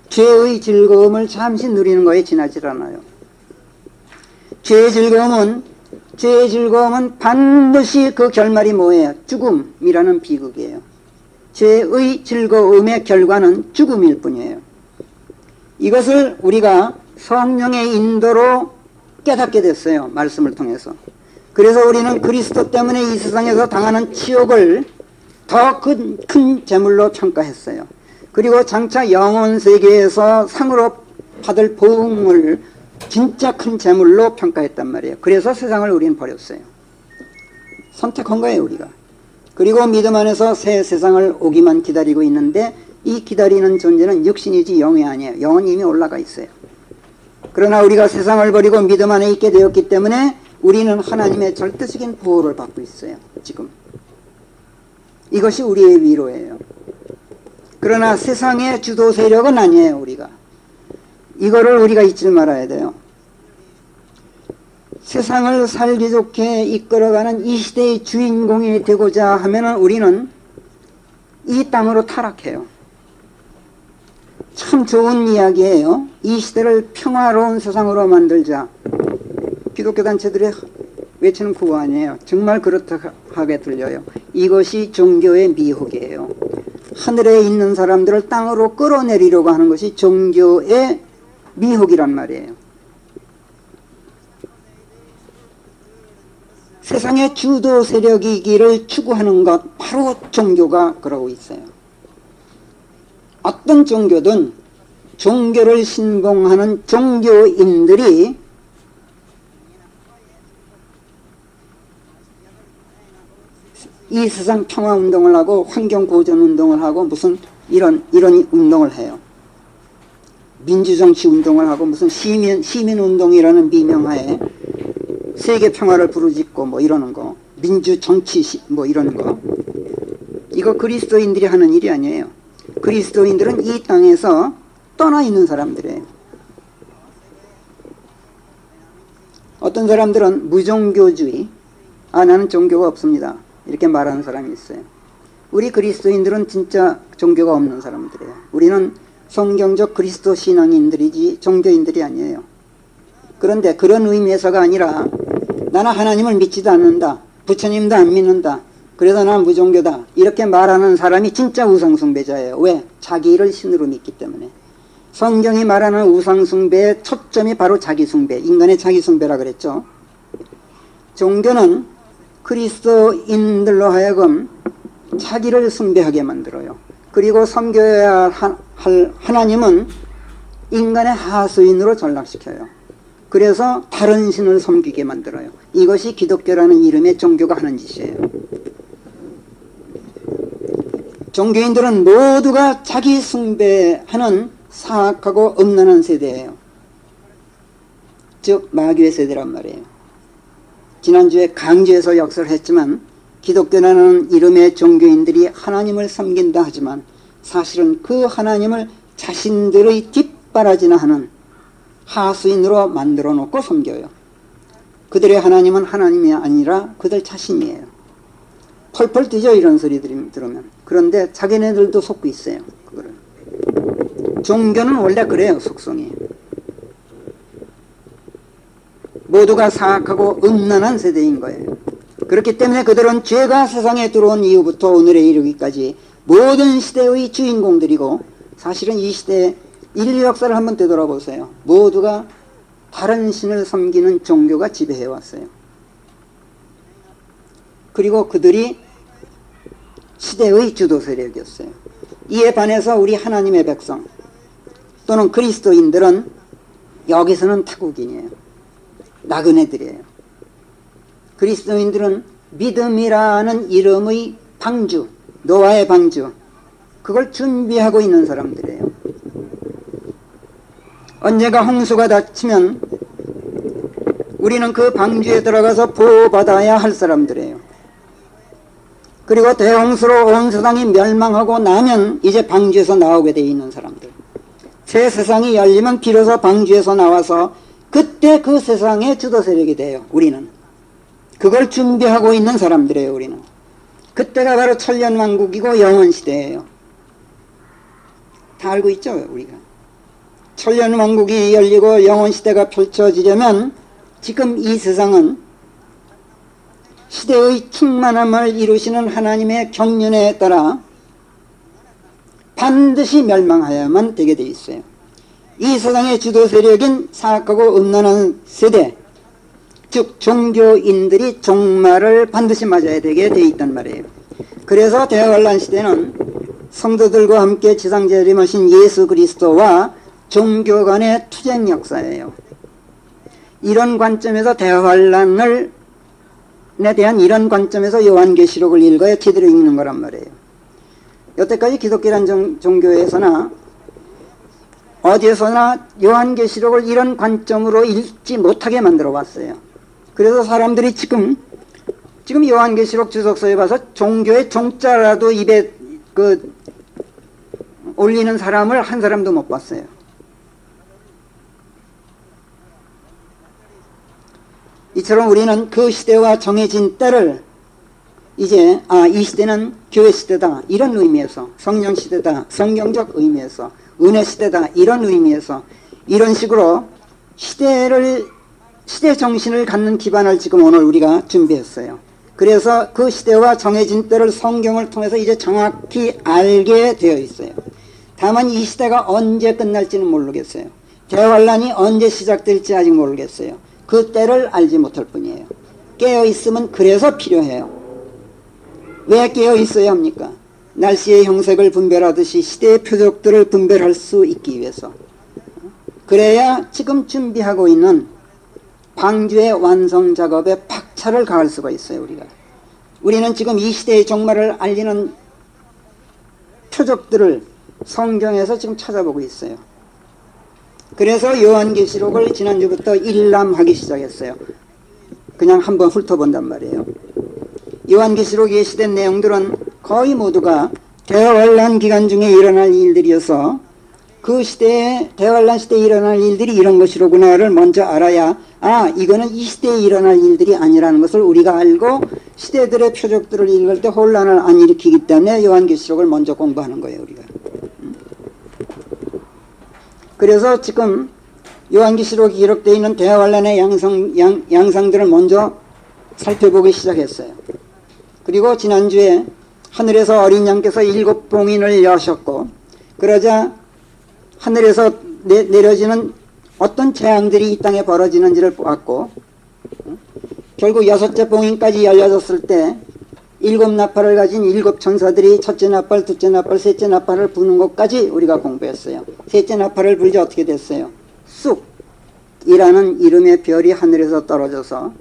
죄의 즐거움을 잠시 누리는 거에 지나질 않아요. 죄의 즐거움은 반드시 그 결말이 뭐예요? 죽음이라는 비극이에요. 죄의 즐거움의 결과는 죽음일 뿐이에요. 이것을 우리가 성령의 인도로 깨닫게 됐어요. 말씀을 통해서. 그래서 우리는 그리스도 때문에 이 세상에서 당하는 치욕을 더 큰 재물로 평가했어요. 그리고 장차 영원 세계에서 상으로 받을 보응을 진짜 큰 재물로 평가했단 말이에요. 그래서 세상을 우리는 버렸어요. 선택한 거예요, 우리가. 그리고 믿음 안에서 새 세상을 오기만 기다리고 있는데 이 기다리는 존재는 육신이지 영이 아니에요. 영은 이미 올라가 있어요. 그러나 우리가 세상을 버리고 믿음 안에 있게 되었기 때문에 우리는 하나님의 절대적인 보호를 받고 있어요. 지금. 이것이 우리의 위로예요. 그러나 세상의 주도 세력은 아니에요. 우리가 이거를 우리가 잊지 말아야 돼요. 세상을 살기 좋게 이끌어가는 이 시대의 주인공이 되고자 하면 우리는 이 땅으로 타락해요. 참 좋은 이야기예요. 이 시대를 평화로운 세상으로 만들자. 기독교 단체들의 외치는 구호 아니에요. 정말 그렇다하게 들려요. 이것이 종교의 미혹이에요. 하늘에 있는 사람들을 땅으로 끌어내리려고 하는 것이 종교의 미혹이란 말이에요. 세상의 주도 세력이기를 추구하는 것, 바로 종교가 그러고 있어요. 어떤 종교든 종교를 신봉하는 종교인들이 이 세상 평화운동을 하고 환경보전운동을 하고 무슨 이런 운동을 해요. 민주정치운동을 하고 무슨 시민운동이라는 미명하에 세계 평화를 부르짖고 뭐 이러는 거, 민주정치 뭐 이러는 거, 이거 그리스도인들이 하는 일이 아니에요. 그리스도인들은 이 땅에서 떠나 있는 사람들이에요. 어떤 사람들은 무종교주의, 나는 종교가 없습니다, 이렇게 말하는 사람이 있어요. 우리 그리스도인들은 진짜 종교가 없는 사람들이에요. 우리는 성경적 그리스도 신앙인들이지 종교인들이 아니에요. 그런데 그런 의미에서가 아니라 나는 하나님을 믿지도 않는다, 부처님도 안 믿는다, 그래서 나는 무종교다, 이렇게 말하는 사람이 진짜 우상숭배자예요. 왜? 자기를 신으로 믿기 때문에. 성경이 말하는 우상숭배의 초점이 바로 자기숭배, 인간의 자기숭배라 그랬죠. 종교는 그리스도인들로 하여금 자기를 숭배하게 만들어요. 그리고 섬겨야 할 하나님은 인간의 하수인으로 전락시켜요. 그래서 다른 신을 섬기게 만들어요. 이것이 기독교라는 이름의 종교가 하는 짓이에요. 종교인들은 모두가 자기 숭배하는 사악하고 음란한 세대예요. 즉 마귀의 세대란 말이에요. 지난주에 강조해서 역설을 했지만 기독교라는 이름의 종교인들이 하나님을 섬긴다 하지만 사실은 그 하나님을 자신들의 뒷바라지나 하는 하수인으로 만들어 놓고 섬겨요. 그들의 하나님은 하나님이 아니라 그들 자신이에요. 펄펄 뛰죠, 이런 소리 들으면. 그런데 자기네들도 속고 있어요. 그거를. 종교는 원래 그래요, 속성이. 모두가 사악하고 음란한 세대인 거예요. 그렇기 때문에 그들은 죄가 세상에 들어온 이후부터 오늘에 이르기까지 모든 시대의 주인공들이고, 사실은 이 시대의 인류 역사를 한번 되돌아보세요. 모두가 다른 신을 섬기는 종교가 지배해왔어요. 그리고 그들이 시대의 주도 세력이었어요. 이에 반해서 우리 하나님의 백성 또는 그리스도인들은 여기서는 타국인이에요. 나그네들이에요. 그리스도인들은 믿음이라는 이름의 방주, 노아의 방주, 그걸 준비하고 있는 사람들이에요. 언젠가 홍수가 닥치면 우리는 그 방주에 들어가서 보호받아야 할 사람들이에요. 그리고 대홍수로 온 세상이 멸망하고 나면 이제 방주에서 나오게 돼 있는 사람들. 새 세상이 열리면 비로소 방주에서 나와서 그때 그 세상의 주도 세력이 돼요. 우리는 그걸 준비하고 있는 사람들이에요. 우리는 그때가 바로 천년왕국이고 영원시대예요. 다 알고 있죠, 우리가. 천년왕국이 열리고 영원시대가 펼쳐지려면 지금 이 세상은 시대의 충만함을 이루시는 하나님의 경륜에 따라 반드시 멸망하여야만 되게 돼 있어요. 이 세상의 주도 세력인 사악하고 음란한 세대, 즉 종교인들이 종말을 반드시 맞아야 되게 돼 있단 말이에요. 그래서 대환란 시대는 성도들과 함께 지상재림하신 예수 그리스도와 종교 간의 투쟁 역사예요. 이런 관점에서 대환란에 대한 이런 관점에서 요한계시록을 읽어야 제대로 읽는 거란 말이에요. 여태까지 기독교란 종교에서나 어디에서나 요한계시록을 이런 관점으로 읽지 못하게 만들어 왔어요. 그래서 사람들이 지금 지금 요한계시록 주석서에 봐서 종교의 종자라도 입에 올리는 사람을 한 사람도 못 봤어요. 이처럼 우리는 그 시대와 정해진 때를 이제 이 시대는 교회 시대다 이런 의미에서, 성령 시대다 성경적 의미에서, 은혜 시대다 이런 의미에서, 이런 식으로 시대 정신을 갖는 기반을 지금 오늘 우리가 준비했어요. 그래서 그 시대와 정해진 때를 성경을 통해서 이제 정확히 알게 되어 있어요. 다만 이 시대가 언제 끝날지는 모르겠어요. 대환란이 언제 시작될지 아직 모르겠어요. 그 때를 알지 못할 뿐이에요. 깨어있으면 그래서 필요해요. 왜 깨어있어야 합니까? 날씨의 형색을 분별하듯이 시대의 표적들을 분별할 수 있기 위해서. 그래야 지금 준비하고 있는 방주의 완성 작업에 박차를 가할 수가 있어요. 우리는 지금 이 시대의 종말을 알리는 표적들을 성경에서 지금 찾아보고 있어요. 그래서 요한계시록을 지난주부터 일람하기 시작했어요. 그냥 한번 훑어본단 말이에요. 요한계시록 예시된 내용들은 거의 모두가 대환란 기간 중에 일어날 일들이어서 그 시대에, 대환란 시대에 일어날 일들이 이런 것이로구나를 먼저 알아야 이거는 이 시대에 일어날 일들이 아니라는 것을 우리가 알고 시대들의 표적들을 읽을 때 혼란을 안 일으키기 때문에 요한계시록을 먼저 공부하는 거예요. 우리가. 그래서 지금 요한계시록에 기록되어 있는 대환란의 양상들을 먼저 살펴보기 시작했어요. 그리고 지난주에 하늘에서 어린 양께서 7 봉인을 여셨고, 그러자 하늘에서 내려지는 어떤 재앙들이 이 땅에 벌어지는지를 보았고, 결국 6째 봉인까지 열려졌을 때 7 나팔을 가진 7 천사들이 첫째 나팔, 둘째 나팔, 셋째 나팔을 부는 것까지 우리가 공부했어요. 셋째 나팔을 불자 어떻게 됐어요? 쑥이라는 이름의 별이 하늘에서 떨어져서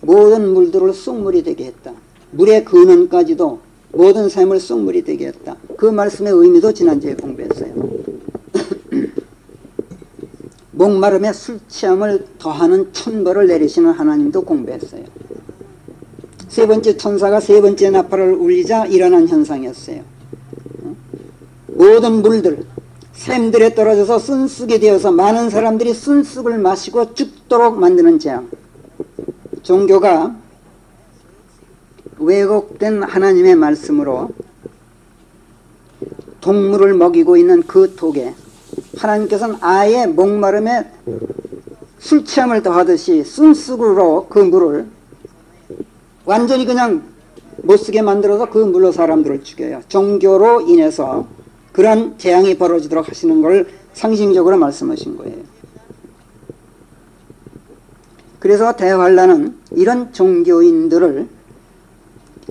모든 물들을 쑥물이 되게 했다. 물의 근원까지도 모든 샘을 쑥물이 되게 했다. 그 말씀의 의미도 지난주에 공부했어요. 목마름에 술 취함을 더하는 천벌을 내리시는 하나님도 공부했어요. 세 번째 천사가 세 번째 나팔을 울리자 일어난 현상이었어요. 모든 물들, 샘들에 떨어져서 쓴쑥이 되어서 많은 사람들이 쓴쑥을 마시고 죽도록 만드는 재앙. 종교가 왜곡된 하나님의 말씀으로 동물을 먹이고 있는 그 독에 하나님께서는 아예 목마름에 술 취함을 더하듯이 쓴쑥으로 그 물을 완전히 그냥 못쓰게 만들어서 그 물로 사람들을 죽여요. 종교로 인해서 그런 재앙이 벌어지도록 하시는 걸 상징적으로 말씀하신 거예요. 그래서 대환란은 이런 종교인들을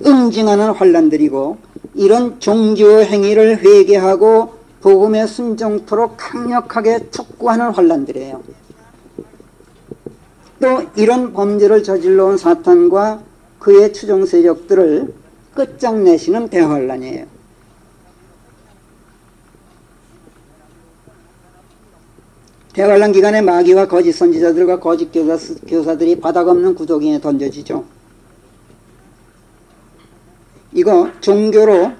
응징하는 환란들이고, 이런 종교 행위를 회개하고 복음에 순종토록 강력하게 촉구하는 환란들이에요. 또 이런 범죄를 저질러 온 사탄과 그의 추종 세력들을 끝장내시는 대환란이에요. 대환란 기간에 마귀와 거짓 선지자들과 거짓 교사들이 바닥없는 구더기에 던져지죠. 이거 종교로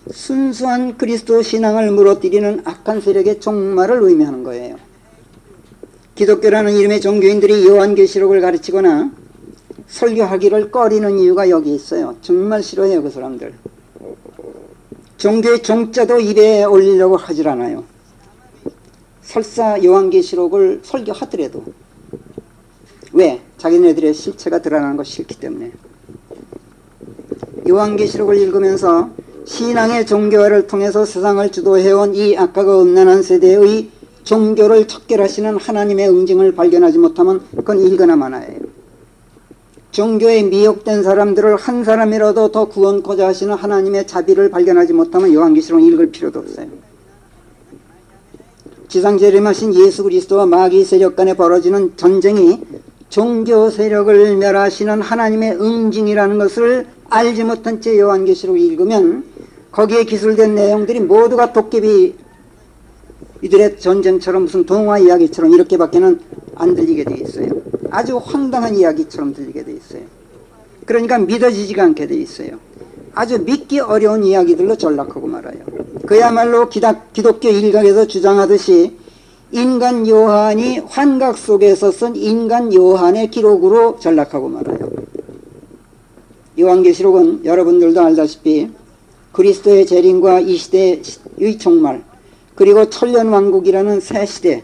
순수한 그리스도 신앙을 무너뜨리는 악한 세력의 종말을 의미하는 거예요. 기독교라는 이름의 종교인들이 요한계시록을 가르치거나 설교하기를 꺼리는 이유가 여기 있어요. 정말 싫어해요, 그 사람들. 종교의 종자도 입에 올리려고 하질 않아요. 설사 요한계시록을 설교하더라도. 왜? 자기네들의 실체가 드러나는 것이 싫기 때문에. 요한계시록을 읽으면서 신앙의 종교화를 통해서 세상을 주도해온 이 악하고 음란한 세대의 종교를 척결하시는 하나님의 응징을 발견하지 못하면 그건 읽거나 마나예요. 종교에 미혹된 사람들을 한 사람이라도 더 구원코자 하시는 하나님의 자비를 발견하지 못하면 요한계시록 읽을 필요도 없어요. 지상재림하신 예수 그리스도와 마귀 세력 간에 벌어지는 전쟁이 종교 세력을 멸하시는 하나님의 응징이라는 것을 알지 못한 채 요한계시록을 읽으면 거기에 기술된 내용들이 모두가 도깨비 이들의 전쟁처럼 무슨 동화 이야기처럼 이렇게밖에는 안 들리게 되어 있어요. 아주 황당한 이야기처럼 들리게 되어 있어요. 그러니까 믿어지지가 않게 돼 있어요. 아주 믿기 어려운 이야기들로 전락하고 말아요. 그야말로 기독교 일각에서 주장하듯이 인간 요한이 환각 속에서 쓴 인간 요한의 기록으로 전락하고 말아요. 요한계시록은 여러분들도 알다시피 그리스도의 재림과 이 시대의 종말, 그리고 천년왕국이라는 새 시대,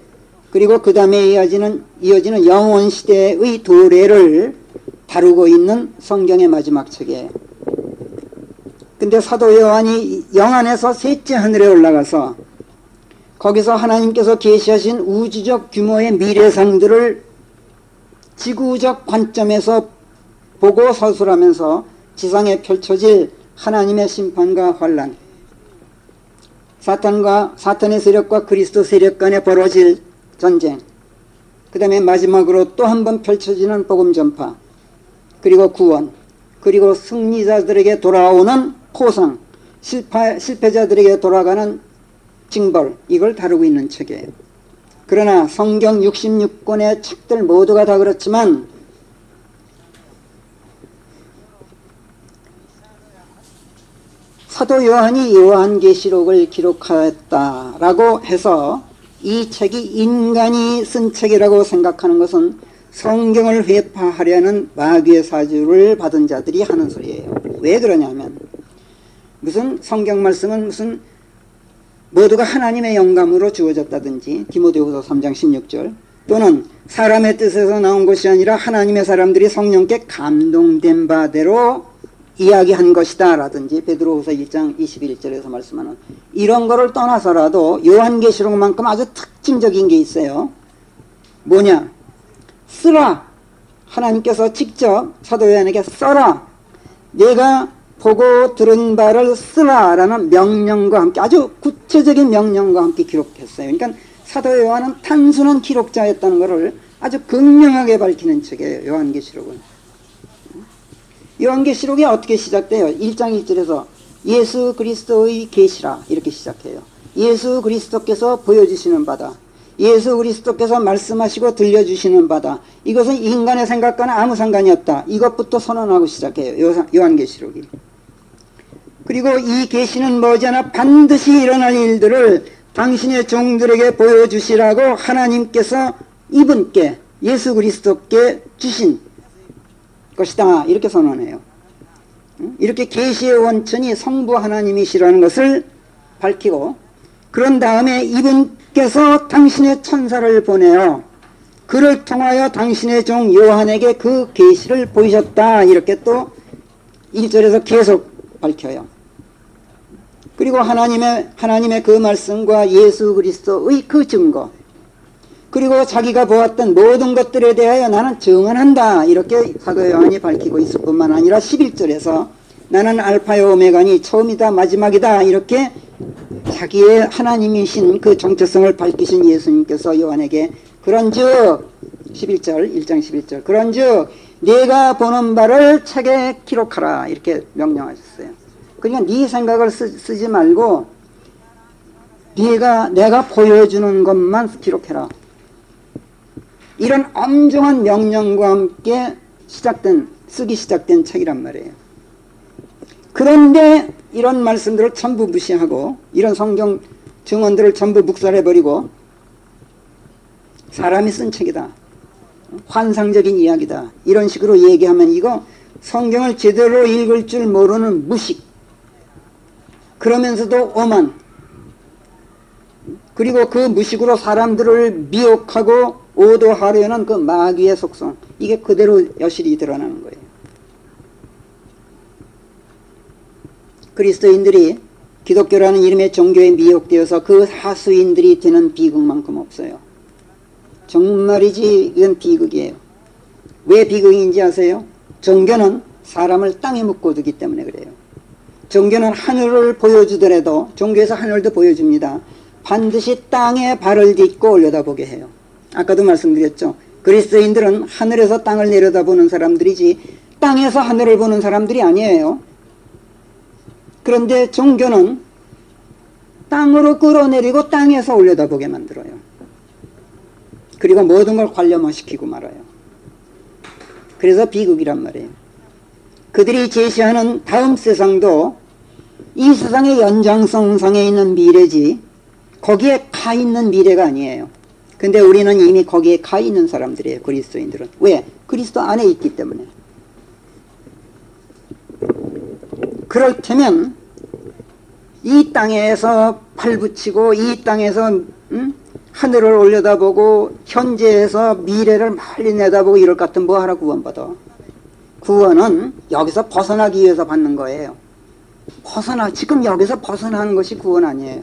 그리고 그 다음에 이어지는 영원시대의 도래를 다루고 있는 성경의 마지막 책이에요. 근데 사도 요한이 영안에서 셋째 하늘에 올라가서 거기서 하나님께서 계시하신 우주적 규모의 미래상들을 지구적 관점에서 보고 서술하면서 지상에 펼쳐질 하나님의 심판과 환란, 사탄의 세력과 그리스도 세력 간에 벌어질 전쟁, 그 다음에 마지막으로 또 한 번 펼쳐지는 복음 전파, 그리고 구원, 그리고 승리자들에게 돌아오는 포상, 실패자들에게 돌아가는 징벌, 이걸 다루고 있는 책이에요. 그러나 성경 66권의 책들 모두가 다 그렇지만 사도 요한이 요한계시록을 기록하였다라고 해서 이 책이 인간이 쓴 책이라고 생각하는 것은 성경을 회파하려는 마귀의 사주를 받은 자들이 하는 소리예요. 왜 그러냐면 무슨 성경 말씀은 무슨 모두가 하나님의 영감으로 주어졌다든지 디모데후서 3장 16절, 또는 사람의 뜻에서 나온 것이 아니라 하나님의 사람들이 성령께 감동된 바대로 이야기한 것이다 라든지 베드로후서 1장 21절에서 말씀하는 이런 거를 떠나서라도 요한계시록만큼 아주 특징적인 게 있어요. 뭐냐? 쓰라! 하나님께서 직접 사도 요한에게 써라! 내가 보고 들은 바를 쓰라! 라는 명령과 함께, 아주 구체적인 명령과 함께 기록했어요. 그러니까 사도 요한은 단순한 기록자였다는 것을 아주 극명하게 밝히는 책이에요. 요한계시록은. 요한계시록이 어떻게 시작돼요? 1장 1절에서 예수 그리스도의 계시라 이렇게 시작해요. 예수 그리스도께서 보여주시는 바다, 예수 그리스도께서 말씀하시고 들려주시는 바다, 이것은 인간의 생각과는 아무 상관이 없다. 이것부터 선언하고 시작해요. 요한계시록이. 그리고 이 계시는 머지않아 반드시 일어날 일들을 당신의 종들에게 보여주시라고 하나님께서 이분께, 예수 그리스도께 주신 것이다 이렇게 선언해요. 이렇게 계시의 원천이 성부 하나님이시라는 것을 밝히고, 그런 다음에 이분께서 당신의 천사를 보내어 그를 통하여 당신의 종 요한에게 그 계시를 보이셨다 이렇게 또 1절에서 계속 밝혀요. 그리고 하나님의 그 말씀과 예수 그리스도의 그 증거, 그리고 자기가 보았던 모든 것들에 대하여 나는 증언한다 이렇게 사도 요한이 밝히고 있을 뿐만 아니라 11절에서 나는 알파요 오메가니 처음이다 마지막이다 이렇게 자기의 하나님이신 그 정체성을 밝히신 예수님께서 요한에게 그런즉 11절 1장 11절 그런즉 네가 보는 바를 책에 기록하라 이렇게 명령하셨어요. 그러니까 네 생각을 쓰지 말고 내가 보여주는 것만 기록해라. 이런 엄중한 명령과 함께 쓰기 시작된 책이란 말이에요. 그런데 이런 말씀들을 전부 무시하고 이런 성경 증언들을 전부 묵살해버리고 사람이 쓴 책이다, 환상적인 이야기다 이런 식으로 얘기하면 이거 성경을 제대로 읽을 줄 모르는 무식, 그러면서도 오만, 그리고 그 무식으로 사람들을 미혹하고 오도하려는 그 마귀의 속성, 이게 그대로 여실히 드러나는 거예요. 그리스도인들이 기독교라는 이름의 종교에 미혹되어서 그 하수인들이 되는 비극만큼 없어요. 정말이지 이건 비극이에요. 왜 비극인지 아세요? 종교는 사람을 땅에 묶어두기 때문에 그래요. 종교는 하늘을 보여주더라도, 종교에서 하늘도 보여줍니다. 반드시 땅에 발을 딛고 올려다보게 해요. 아까도 말씀드렸죠. 그리스도인들은 하늘에서 땅을 내려다보는 사람들이지 땅에서 하늘을 보는 사람들이 아니에요. 그런데 종교는 땅으로 끌어내리고 땅에서 올려다보게 만들어요. 그리고 모든 걸 관념화시키고 말아요. 그래서 비극이란 말이에요. 그들이 제시하는 다음 세상도 이 세상의 연장선상에 있는 미래지 거기에 가 있는 미래가 아니에요. 근데 우리는 이미 거기에 가 있는 사람들이에요. 그리스도인들은. 왜? 그리스도 안에 있기 때문에. 그렇다면 이 땅에서 팔붙이고 이 땅에서 하늘을 올려다보고 현재에서 미래를 멀리 내다보고 이럴 것 같으면 뭐하라 구원받아? 구원은 여기서 벗어나기 위해서 받는 거예요. 지금 여기서 벗어나는 것이 구원 아니에요.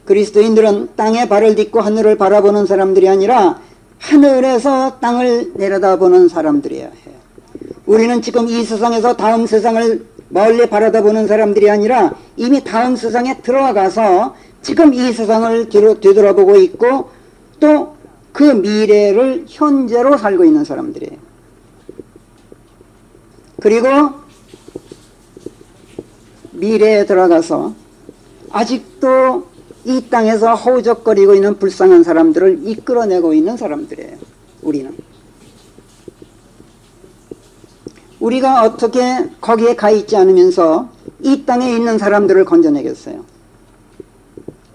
그리스도인들은 땅에 발을 딛고 하늘을 바라보는 사람들이 아니라 하늘에서 땅을 내려다보는 사람들이어야 해요. 우리는 지금 이 세상에서 다음 세상을 멀리 바라다보는 사람들이 아니라 이미 다음 세상에 들어가서 지금 이 세상을 뒤돌아보고 있고 또 그 미래를 현재로 살고 있는 사람들이에요. 그리고 미래에 들어가서 아직도 이 땅에서 허우적거리고 있는 불쌍한 사람들을 이끌어내고 있는 사람들이에요. 우리는. 우리가 어떻게 거기에 가 있지 않으면서 이 땅에 있는 사람들을 건져내겠어요?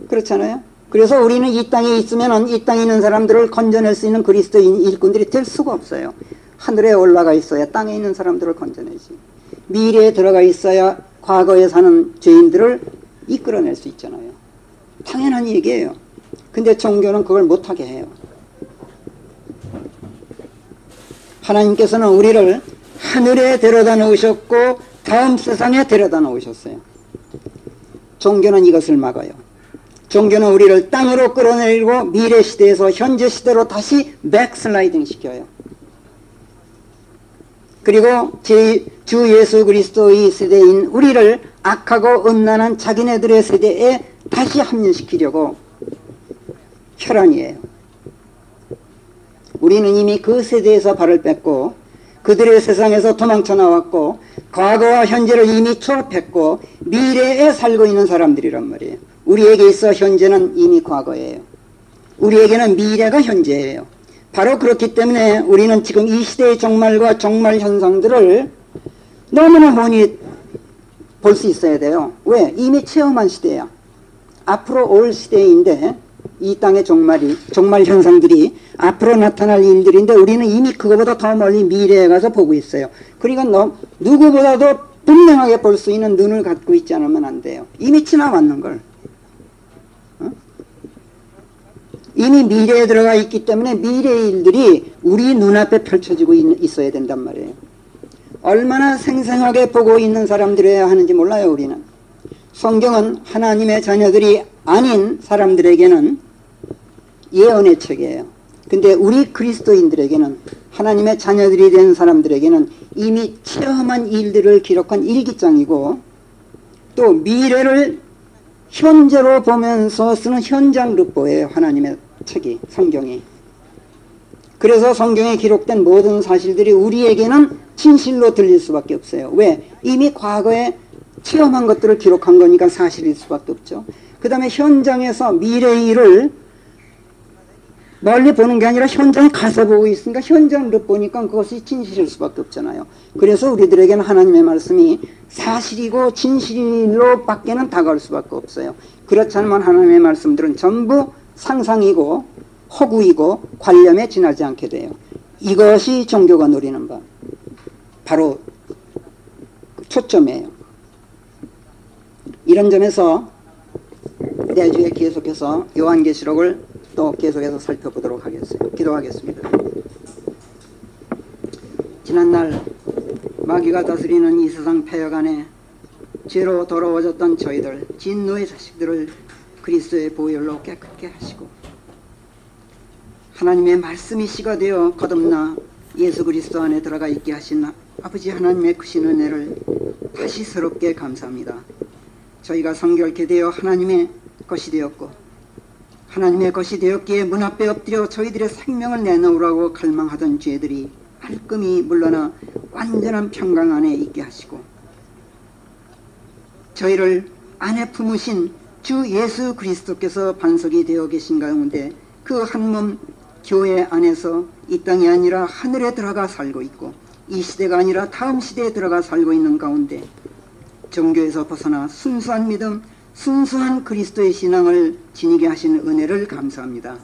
그렇잖아요? 그래서 우리는 이 땅에 있으면 이 땅에 있는 사람들을 건져낼 수 있는 그리스도인 일꾼들이 될 수가 없어요. 하늘에 올라가 있어야 땅에 있는 사람들을 건져내지. 미래에 들어가 있어야 과거에 사는 죄인들을 이끌어낼 수 있잖아요. 당연한 얘기예요. 근데 종교는 그걸 못하게 해요. 하나님께서는 우리를 하늘에 데려다 놓으셨고 다음 세상에 데려다 놓으셨어요. 종교는 이것을 막아요. 종교는 우리를 땅으로 끌어내리고 미래 시대에서 현재 시대로 다시 백슬라이딩 시켜요. 그리고 주 예수 그리스도의 세대인 우리를 악하고 음란한 자기네들의 세대에 다시 합류시키려고 혈안이에요. 우리는 이미 그 세대에서 발을 뺐고 그들의 세상에서 도망쳐 나왔고 과거와 현재를 이미 초월했고 미래에 살고 있는 사람들이란 말이에요. 우리에게 있어 현재는 이미 과거예요. 우리에게는 미래가 현재예요. 바로 그렇기 때문에 우리는 지금 이 시대의 종말과 종말 현상들을 너무나 훤히 볼 수 있어야 돼요. 왜? 이미 체험한 시대야. 앞으로 올 시대인데 이 땅의 종말 현상들이 앞으로 나타날 일들인데 우리는 이미 그거보다 더 멀리 미래에 가서 보고 있어요. 그러니까 누구보다도 분명하게 볼 수 있는 눈을 갖고 있지 않으면 안 돼요. 이미 지나왔는 걸. 이미 미래에 들어가 있기 때문에 미래의 일들이 우리 눈앞에 펼쳐지고 있어야 된단 말이에요. 얼마나 생생하게 보고 있는 사람들이어야 하는지 몰라요. 우리는. 성경은 하나님의 자녀들이 아닌 사람들에게는 예언의 책이에요. 근데 우리 그리스도인들에게는 하나님의 자녀들이 된 사람들에게는 이미 체험한 일들을 기록한 일기장이고 또 미래를 현재로 보면서 쓰는 현장 르포예요. 하나님의 책이, 성경이. 그래서 성경에 기록된 모든 사실들이 우리에게는 진실로 들릴 수밖에 없어요. 왜? 이미 과거에 체험한 것들을 기록한 거니까 사실일 수밖에 없죠. 그 다음에 현장에서 미래의 일을 멀리 보는 게 아니라 현장에 가서 보고 있으니까 현장을 보니까 그것이 진실일 수밖에 없잖아요. 그래서 우리들에게는 하나님의 말씀이 사실이고 진실로 밖에는 다가올 수밖에 없어요. 그렇지 않으면 하나님의 말씀들은 전부 상상이고 허구이고 관념에 지나지 않게 돼요. 이것이 종교가 노리는 바 바로 초점이에요. 이런 점에서 내주에 계속해서 요한계시록을 또 계속해서 살펴보도록 하겠습니다. 기도하겠습니다. 지난날 마귀가 다스리는 이 세상 폐역안에 죄로 더러워졌던 저희들 진노의 자식들을 그리스도의 보혈로 깨끗게 하시고 하나님의 말씀이 씨가 되어 거듭나 예수 그리스도 안에 들어가 있게 하신 아버지 하나님의 크신 은혜를 다시 새롭게 감사합니다. 저희가 성결케 되어 하나님의 것이 되었고 하나님의 것이 되었기에 문 앞에 엎드려 저희들의 생명을 내놓으라고 갈망하던 죄들이 말끔히 물러나 완전한 평강 안에 있게 하시고 저희를 안에 품으신 주 예수 그리스도께서 반석이 되어 계신 가운데 그 한 몸 교회 안에서 이 땅이 아니라 하늘에 들어가 살고 있고 이 시대가 아니라 다음 시대에 들어가 살고 있는 가운데 종교에서 벗어나 순수한 믿음, 순수한 그리스도의 신앙을 지니게 하신 은혜를 감사합니다.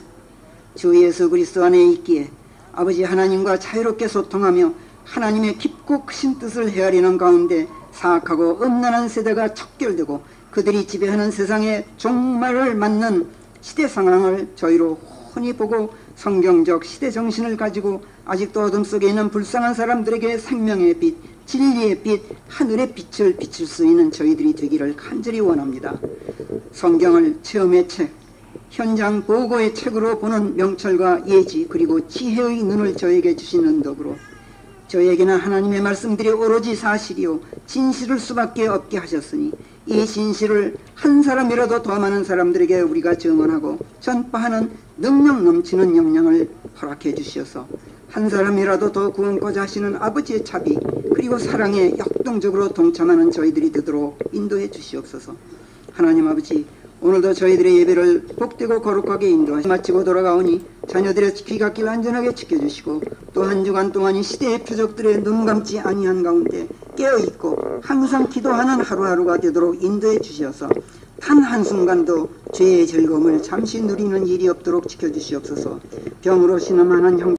주 예수 그리스도 안에 있기에 아버지 하나님과 자유롭게 소통하며 하나님의 깊고 크신 뜻을 헤아리는 가운데 사악하고 음란한 세대가 척결되고 그들이 지배하는 세상의 종말을 맞는 시대 상황을 저희로 훤히 보고 성경적 시대 정신을 가지고 아직도 어둠 속에 있는 불쌍한 사람들에게 생명의 빛, 진리의 빛, 하늘의 빛을 비칠 수 있는 저희들이 되기를 간절히 원합니다. 성경을 체험의 책, 현장 보고의 책으로 보는 명철과 예지 그리고 지혜의 눈을 저에게 주시는 덕으로 저에게는 하나님의 말씀들이 오로지 사실이요 진실일 수밖에 없게 하셨으니 이 진실을 한 사람이라도 더 많은 사람들에게 우리가 증언하고 전파하는 능력 넘치는 역량을 허락해 주시어서 한 사람이라도 더 구원코자 하시는 아버지의 자비 그리고 사랑에 역동적으로 동참하는 저희들이 되도록 인도해 주시옵소서. 하나님 아버지, 오늘도 저희들의 예배를 복되고 거룩하게 인도하시 마치고 돌아가오니 자녀들의 귀갓길 안전하게 지켜주시고 또 한 주간 동안 이 시대의 표적들에 눈 감지 아니한 가운데 깨어있고 항상 기도하는 하루하루가 되도록 인도해 주시어서 단 한순간도 죄의 즐거움을 잠시 누리는 일이 없도록 지켜주시옵소서. 병으로 신음하는 형